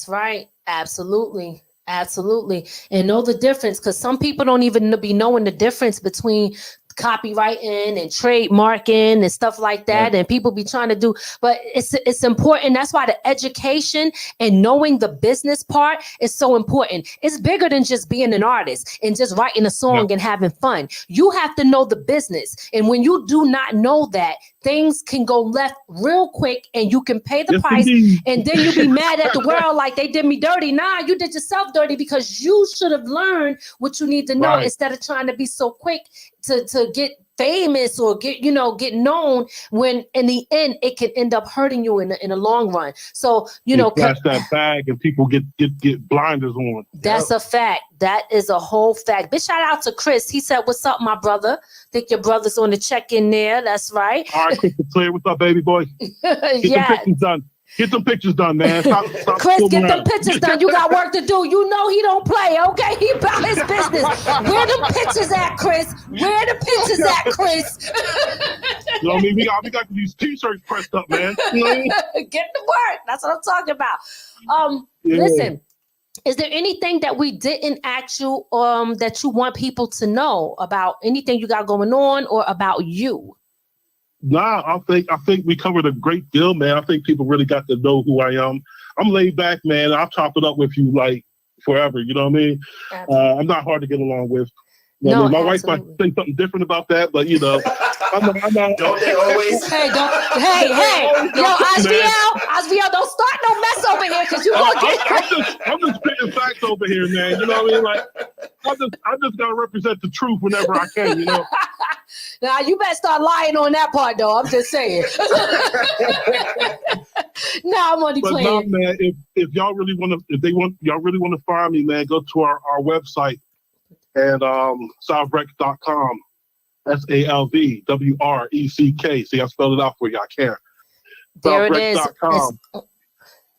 right. Absolutely. And know the difference, because some people don't even be knowing the difference between copywriting and trademarking and stuff like that. Right. And people be trying to do, but it's important. That's why the education and knowing the business part is so important. It's bigger than just being an artist and just writing a song and having fun. You have to know the business. And when you do not know that, things can go left real quick and you can pay the price. And then you be mad at the world like they did me dirty. Nah, you did yourself dirty because you should have learned what you need to know instead of trying to be so quick to get famous or get known, when in the end it can end up hurting you in the long run. So flash that bag and people get blinders on. That's a fact. That is a whole fact. Big shout out to Chris. He said, "What's up, my brother? Think your brother's on the check in there." That's right. All right, Chris Clear. What's up, baby boy? Get them pictures done, man. Stop Chris, get them pictures done. You got work to do. You know he don't play, okay? He about his business. Where them pictures at, Chris? Where the pictures at, Chris? You know what I mean? We got these t-shirts pressed up, man. You know? Get to work. That's what I'm talking about. Listen, is there anything that we didn't ask you that you want people to know about? Anything you got going on or about you? Nah, I think we covered a great deal, man. I think people really got to know who I am. I'm laid back, man. I'll chop it up with you like forever. You know what I mean? I'm not hard to get along with. You know, my wife might say something different about that, but I'm not. Don't they always? Hey, yo, Azarael, don't start no mess over here because you gonna get. I'm just spitting facts over here, man. You know what I mean? Like, I just gotta represent the truth whenever I can. You know. Now you better start lying on that part, though. I'm just saying. I'm only playing. But no, man. If y'all really want to find me, man, go to our website and SalvWreck.com. SalvWreck. See, I spelled it out for you. I can't. There it is.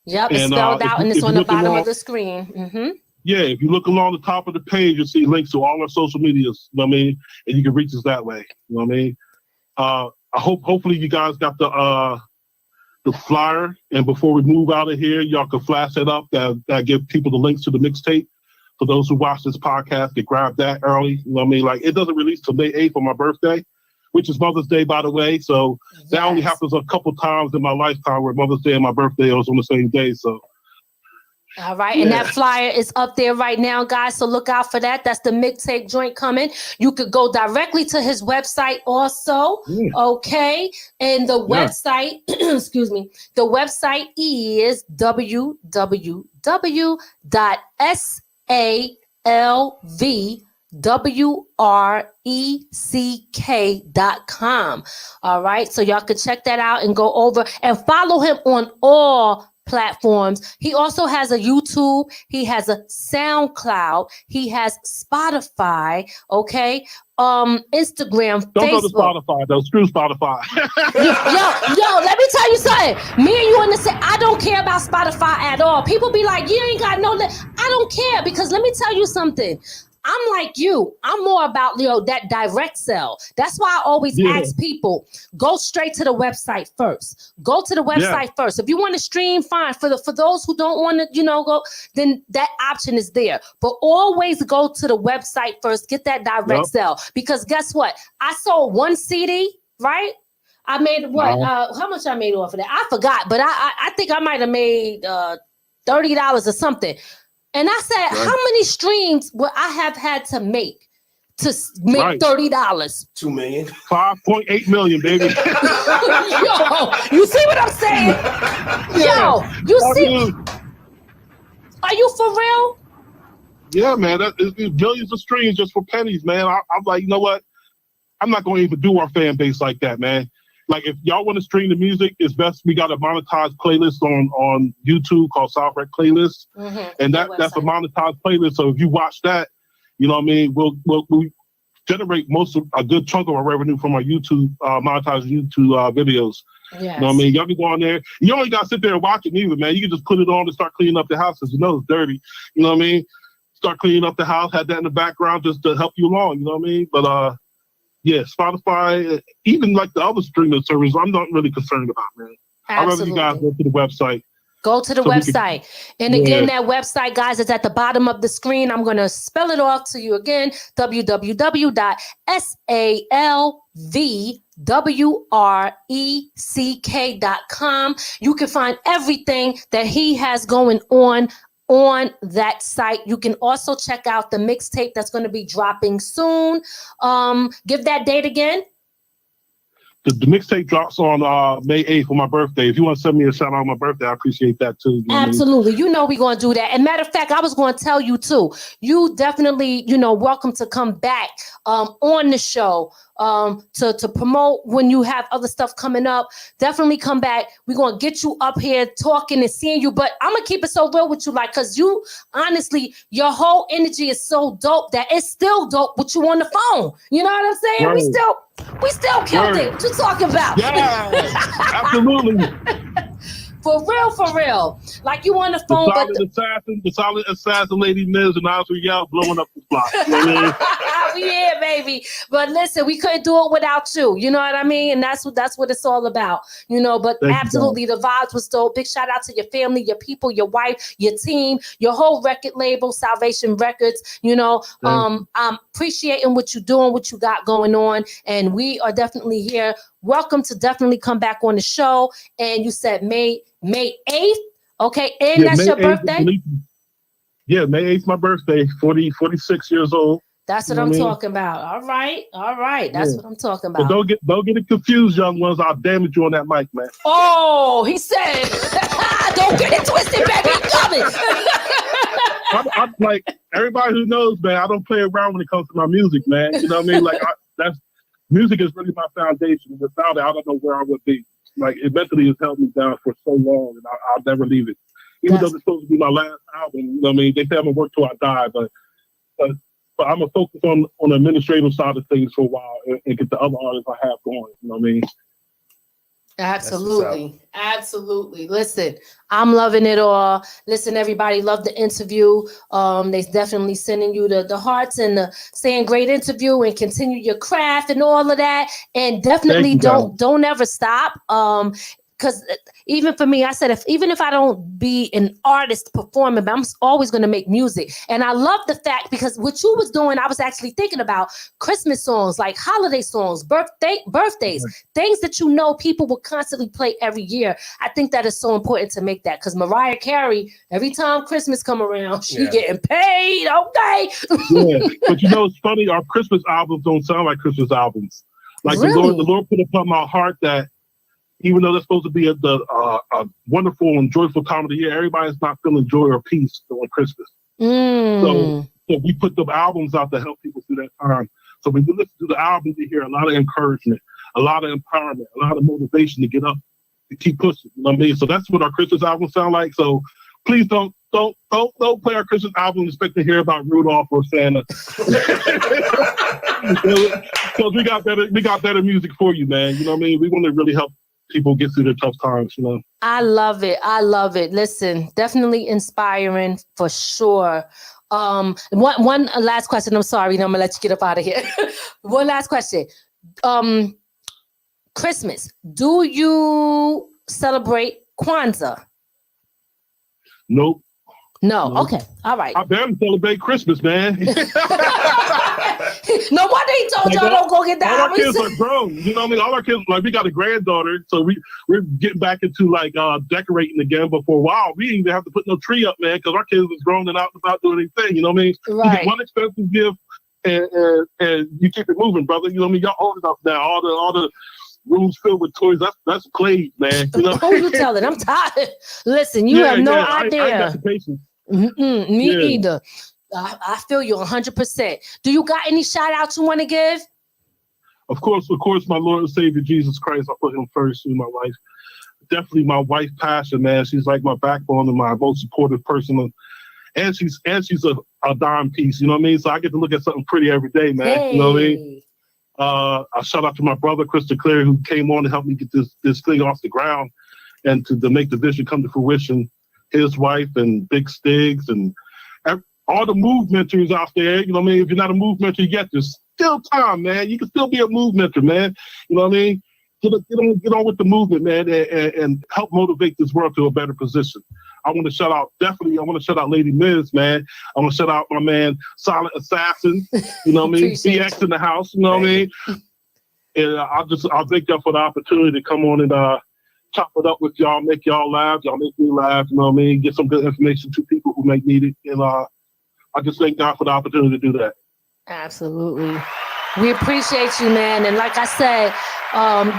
It's spelled out and it's on the bottom of the screen. Mm-hmm. Yeah, if you look along the top of the page, you'll see links to all our social medias. You know what I mean? And you can reach us that way. You know what I mean? Hopefully you guys got the flyer. And before we move out of here, y'all can flash it up. That give people the links to the mixtape. For those who watch this podcast, can grab that early. You know what I mean? Like, it doesn't release till May 8th on my birthday, which is Mother's Day, by the way. So that only happens a couple times in my lifetime where Mother's Day and my birthday was on the same day. So. All right. And that flyer is up there right now, guys. So look out for that. That's the mixtape joint coming. You could go directly to his website also. Okay. And the website, excuse me, the website is www.salvwreck.com. All right. So y'all can check that out and go over and follow him on all platforms. He also has a YouTube. He has a SoundCloud. He has Spotify. Okay. Instagram, Don't Facebook. go to Spotify though. Screw Spotify. yo, let me tell you something. Me and you understand. I don't care about Spotify at all. People be like, you ain't got no. I don't care, because let me tell you something. I'm like you. I'm more about that direct sell. That's why I always ask people, go straight to the website first. Go to the website first. If you want to stream, fine. For those who don't want to, go, then that option is there. But always go to the website first. Get that direct sell. Because guess what? I sold one CD, right? I made what? How much I made off of that? I forgot, but I think I might have made $30 or something. And I said, how many streams would I have had to make $30? 2 million. 5.8 million, baby. Yo, you see what I'm saying? Yo, you see? Are you for real? Yeah, man. It's millions of streams just for pennies, man. I'm like, you know what? I'm not going to even do our fan base like that, man. Like, if y'all want to stream the music, it's best we got a monetized playlist on YouTube called SalvWreck Playlist. And that's a monetized playlist. So if you watch that, you know what I mean, we'll generate a good chunk of our revenue from our YouTube, monetized YouTube videos. Yes. You know what I mean? Y'all can go on there. You only got to sit there and watch it neither, man. You can just put it on and start cleaning up the house because you know it's dirty. You know what I mean? Start cleaning up the house, have that in the background just to help you along. You know what I mean? But yeah, Spotify, even like the other streaming services, I'm not really concerned about, man. I'd rather you guys go to the website. Go to the website. And again, that website, guys, is at the bottom of the screen. I'm going to spell it off to you again. www.salvwreck.com. You can find everything that he has going on that site. You can also check out the mixtape that's going to be dropping soon. Give that date again. The mixtape drops on May 8th for my birthday. If you want to send me a shout out on my birthday, I appreciate that too. Absolutely. You know we're going to do that. And matter of fact, I was going to tell you too. You definitely, welcome to come back on the show to promote when you have other stuff coming up. Definitely come back. We're going to get you up here talking and seeing you. But I'm going to keep it so real with you, like, because you, honestly, your whole energy is so dope that it's still dope with you on the phone. You know what I'm saying? Right. We still killed it. What you talking about? Yeah, absolutely. For real. Like you on the phone, the solid assassin, Lady Miz, and Azarael blowing up the block. We here, baby. But listen, we couldn't do it without you. You know what I mean? And that's what it's all about. But Thank absolutely, the vibes was dope. Big shout out to your family, your people, your wife, your team, your whole record label, Salvation Wreckordz. I'm appreciating what you're doing, what you got going on, and we are definitely here. Welcome to definitely come back on the show. And you said May 8th. Okay. And that's May your 8th, birthday? Yeah, May 8th, my birthday, 46 years old. That's what I'm talking about. All right. That's what I'm talking about. But don't get it confused, young ones. I'll damage you on that mic, man. Oh, he said, don't get it twisted, baby. Coming. I'm like, everybody who knows, man, I don't play around when it comes to my music, man. You know what I mean? Like, music is really my foundation. Without it, I don't know where I would be. Like, it mentally has held me down for so long, and I'll never leave it. Even though it's supposed to be my last album, you know what I mean? They say I'm going to work till I die, but I'm going to focus on the administrative side of things for a while and get the other artists I have going, you know what I mean? Absolutely. Listen, I'm loving it all. Listen, everybody, love the interview. They definitely sending you the hearts and saying great interview and continue your craft and all of that. And definitely don't ever stop. Because even for me, I said, even if I don't be an artist performing, but I'm always going to make music. And I love the fact, because what you was doing, I was actually thinking about Christmas songs, like holiday songs, birthdays, things that people will constantly play every year. I think that is so important to make that, because Mariah Carey, every time Christmas come around, she getting paid, okay? Yeah, but it's funny, our Christmas albums don't sound like Christmas albums. Like really? the Lord put upon my heart that even though that's supposed to be a wonderful and joyful time of the year, everybody's not feeling joy or peace during Christmas. So we put the albums out to help people through that time. So when you listen to the albums, you hear a lot of encouragement, a lot of empowerment, a lot of motivation to get up, to keep pushing. You know what I mean? So that's what our Christmas albums sound like. So please don't play our Christmas album expecting to hear about Rudolph or Santa. Because we got better music for you, man. You know what I mean? We want to really help people get through their tough times, I love it. Listen, definitely inspiring for sure. One last question. I'm sorry, I'm gonna let you get up out of here. One last question. Christmas. Do you celebrate Kwanzaa? Nope. No. Okay. All right. I barely celebrate Christmas, man. No wonder he told y'all don't go get that. All our kids are grown. You know what I mean? All our kids, like we got a granddaughter, so we're getting back into like decorating again. But for a while, we didn't even have to put no tree up, man, because our kids was grown and out and about doing anything. You know what I mean? Right. You get one expensive gift and you keep it moving, brother. You know what I mean? Y'all old enough now. All the rooms filled with toys. That's played, man. You know? Who you telling? I'm tired. Listen, you have no idea. I got the patience. Me either. I feel you 100%. Do you got any shout outs you want to give? Of course, my Lord and Savior Jesus Christ. I put him first with my wife. Definitely my wife, Passion, man. She's like my backbone and my most supportive person. And she's a dime piece, you know what I mean? So I get to look at something pretty every day, man. Hey. You know what I mean? I shout out to my brother, Krista Clear, who came on to help me get this thing off the ground and to make the vision come to fruition. His wife and Big Stigs and all the movementers out there. You know what I mean? If you're not a movementer yet, there's still time, man. You can still be a movementer, man. You know what I mean? Get on with the movement, man, and help motivate this world to a better position. I want to shout out Lady Miz, man. I want to shout out my man, Silent Assassin. You know what I mean? CX in the house, you know what I mean? And I'll thank y'all for the opportunity to come on and chop it up with y'all, make y'all laugh. Y'all make me laugh, you know what I mean? Get some good information to people who may need it. And I just thank God for the opportunity to do that. Absolutely. We appreciate you, man. And like I said,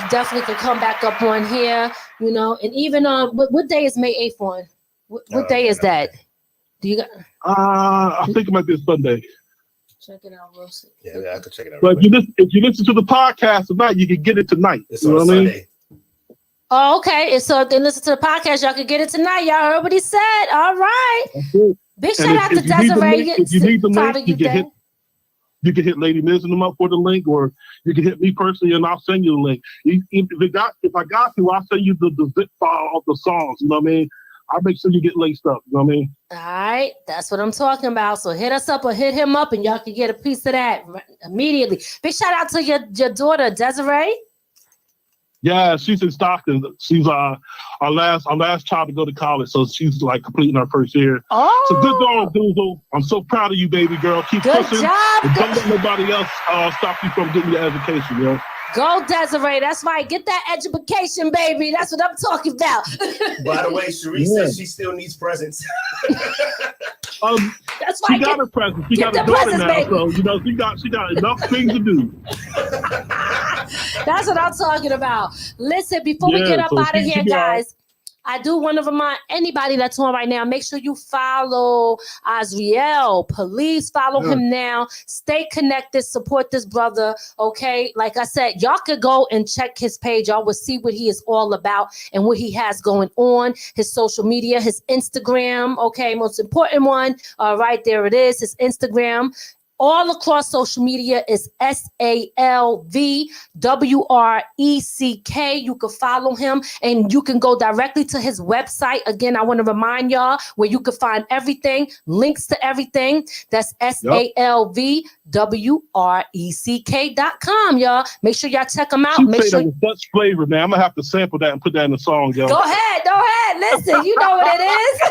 definitely can come back up on here, you know. And even what day is May 8th on? What day is that? Do you got? I think it might be a Sunday. Check it out, Wilson. Yeah, I could check it out. But if you listen to the podcast tonight, you can get it tonight. It's on Sunday. Oh, okay. And so if they listen to the podcast, y'all can get it tonight. Y'all heard what he said. All right. Big shout out to Desiree. If you need the link, you can hit Lady Miz and them up for the link, or you can hit me personally and I'll send you the link. If I got to, I'll send you the zip file of the songs. You know what I mean? I'll make sure you get laced up. You know what I mean? All right. That's what I'm talking about. So hit us up or hit him up and y'all can get a piece of that immediately. Big shout out to your daughter, Desiree. Yeah, she's in Stockton. She's our last child to go to college, so she's like completing her first year. Oh, so good going, Doozle. I'm so proud of you, baby girl. Keep pushing. Job. And don't let nobody else stop you from getting your education, yo. Go, Desiree. That's right. Get that education, baby. That's what I'm talking about. By the way, Cherie says she still needs presents. That's why she got her presents. She got a daughter now, baby. So you know she got enough things to do. That's what I'm talking about. Listen, before we get up out of here, guys, I do want to remind anybody that's on right now, make sure you follow Azarael. Please follow him now. Stay connected. Support this brother. Okay. Like I said, y'all could go and check his page. Y'all will see what he is all about and what he has going on. His social media, his Instagram. Okay. Most important one. All right. There it is. His Instagram. All across social media is SalvWreck. You can follow him and you can go directly to his website. Again, I want to remind y'all where you can find everything, links to everything. That's SalvWreck.com, y'all. Make sure y'all check him out. Make sure such flavor, man. I'm gonna have to sample that and put that in the song, yo. Go ahead. Listen, you know what it is.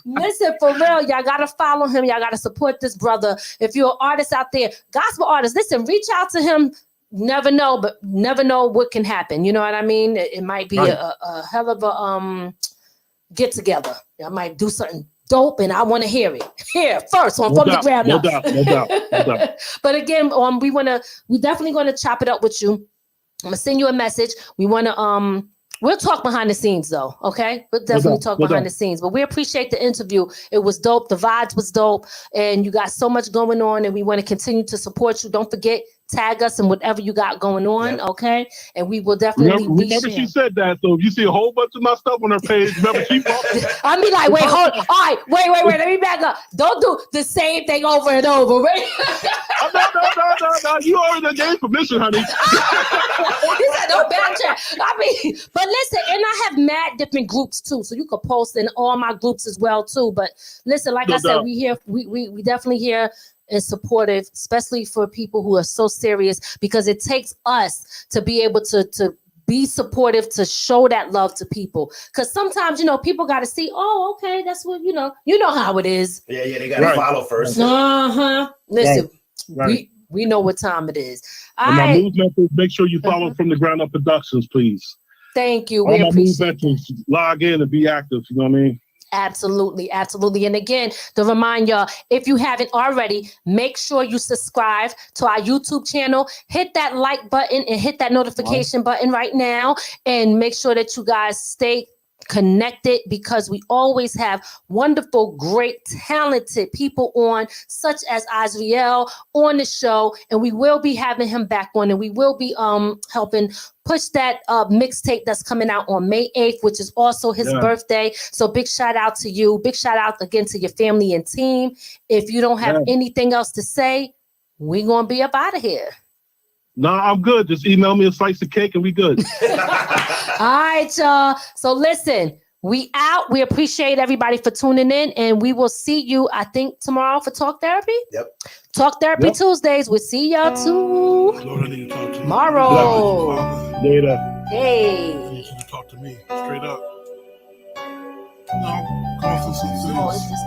Listen, for real, y'all gotta follow him. Y'all gotta support this brother. If you're an artist out there, gospel artist, listen, reach out to him. Never know what can happen. You know what I mean? It might be a hell of a get together. I might do something dope, and I want to hear it here first on From the Ground Up. No doubt. But again, we definitely going to chop it up with you. I'm gonna send you a message. We want to we'll talk behind the scenes though, okay? We'll definitely talk behind the scenes. But we appreciate the interview. It was dope. The vibes was dope. And you got so much going on, and we want to continue to support you. Don't forget, tag us in whatever you got going on, okay? And we will definitely remember she said that, so if you see a whole bunch of my stuff on her page, remember she I'll be like, wait, hold on. All right, wait, let me back up. Don't do the same thing over and over, right? No, you already gave permission, honey. He said, don't backtrack. I mean, but listen, and I have mad different groups too, so you could post in all my groups as well too. But listen, like I said, we definitely here and supportive, especially for people who are so serious, because it takes us to be able to be supportive to show that love to people. Because sometimes, you know, people got to see, oh, okay, that's what, you know how it is. Yeah, they got to follow first. Listen, we know what time it is. And my movement is make sure you follow From the Ground Up Productions, please. Thank you. All my movement, log in and be active. You know what I mean? Absolutely. And again, to remind y'all, if you haven't already, make sure you subscribe to our YouTube channel. Hit that like button and hit that notification button right now. And make sure that you guys stay connected, because we always have wonderful, great, talented people on, such as Azarael on the show. And we will be having him back on, and we will be helping push that mixtape that's coming out on May 8th, which is also his birthday. So big shout out to you. Big shout out again to your family and team. If you don't have anything else to say, we're going to be up out of here. No, I'm good. Just email me a slice of cake and we good. All right, y'all. So listen, we out. We appreciate everybody for tuning in, and we will see you, I think, tomorrow for Talk Therapy. Yep. Talk Therapy Tuesdays. We'll see y'all tomorrow. Later. Hey. I need you to talk to me straight up. No, I'm going through some things. Oh, it's just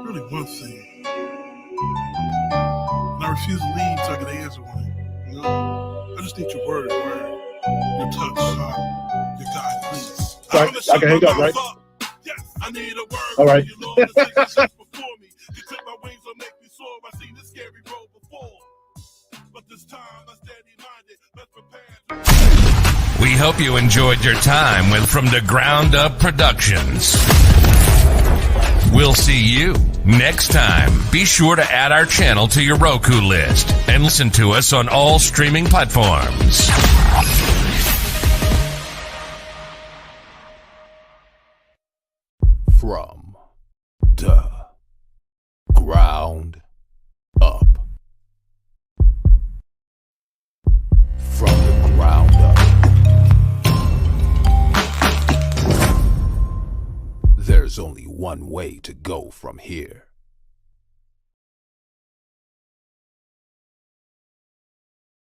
Really one thing. And I refuse to leave until I get an answer on it. You know? I just need your word, your touch, your guide, please. Sorry, I can hang up, right? Yes, I need a word. All right. You Lord, before me. You clip my wings or make me soar. I've seen this scary road before. But this time I steady minded. Let's prepare. We hope you enjoyed your time with From the Ground Up Productions. We'll see you next time. Be sure to add our channel to your Roku list and listen to us on all streaming platforms. From the ground up. From the ground up. There's only one way to go from here.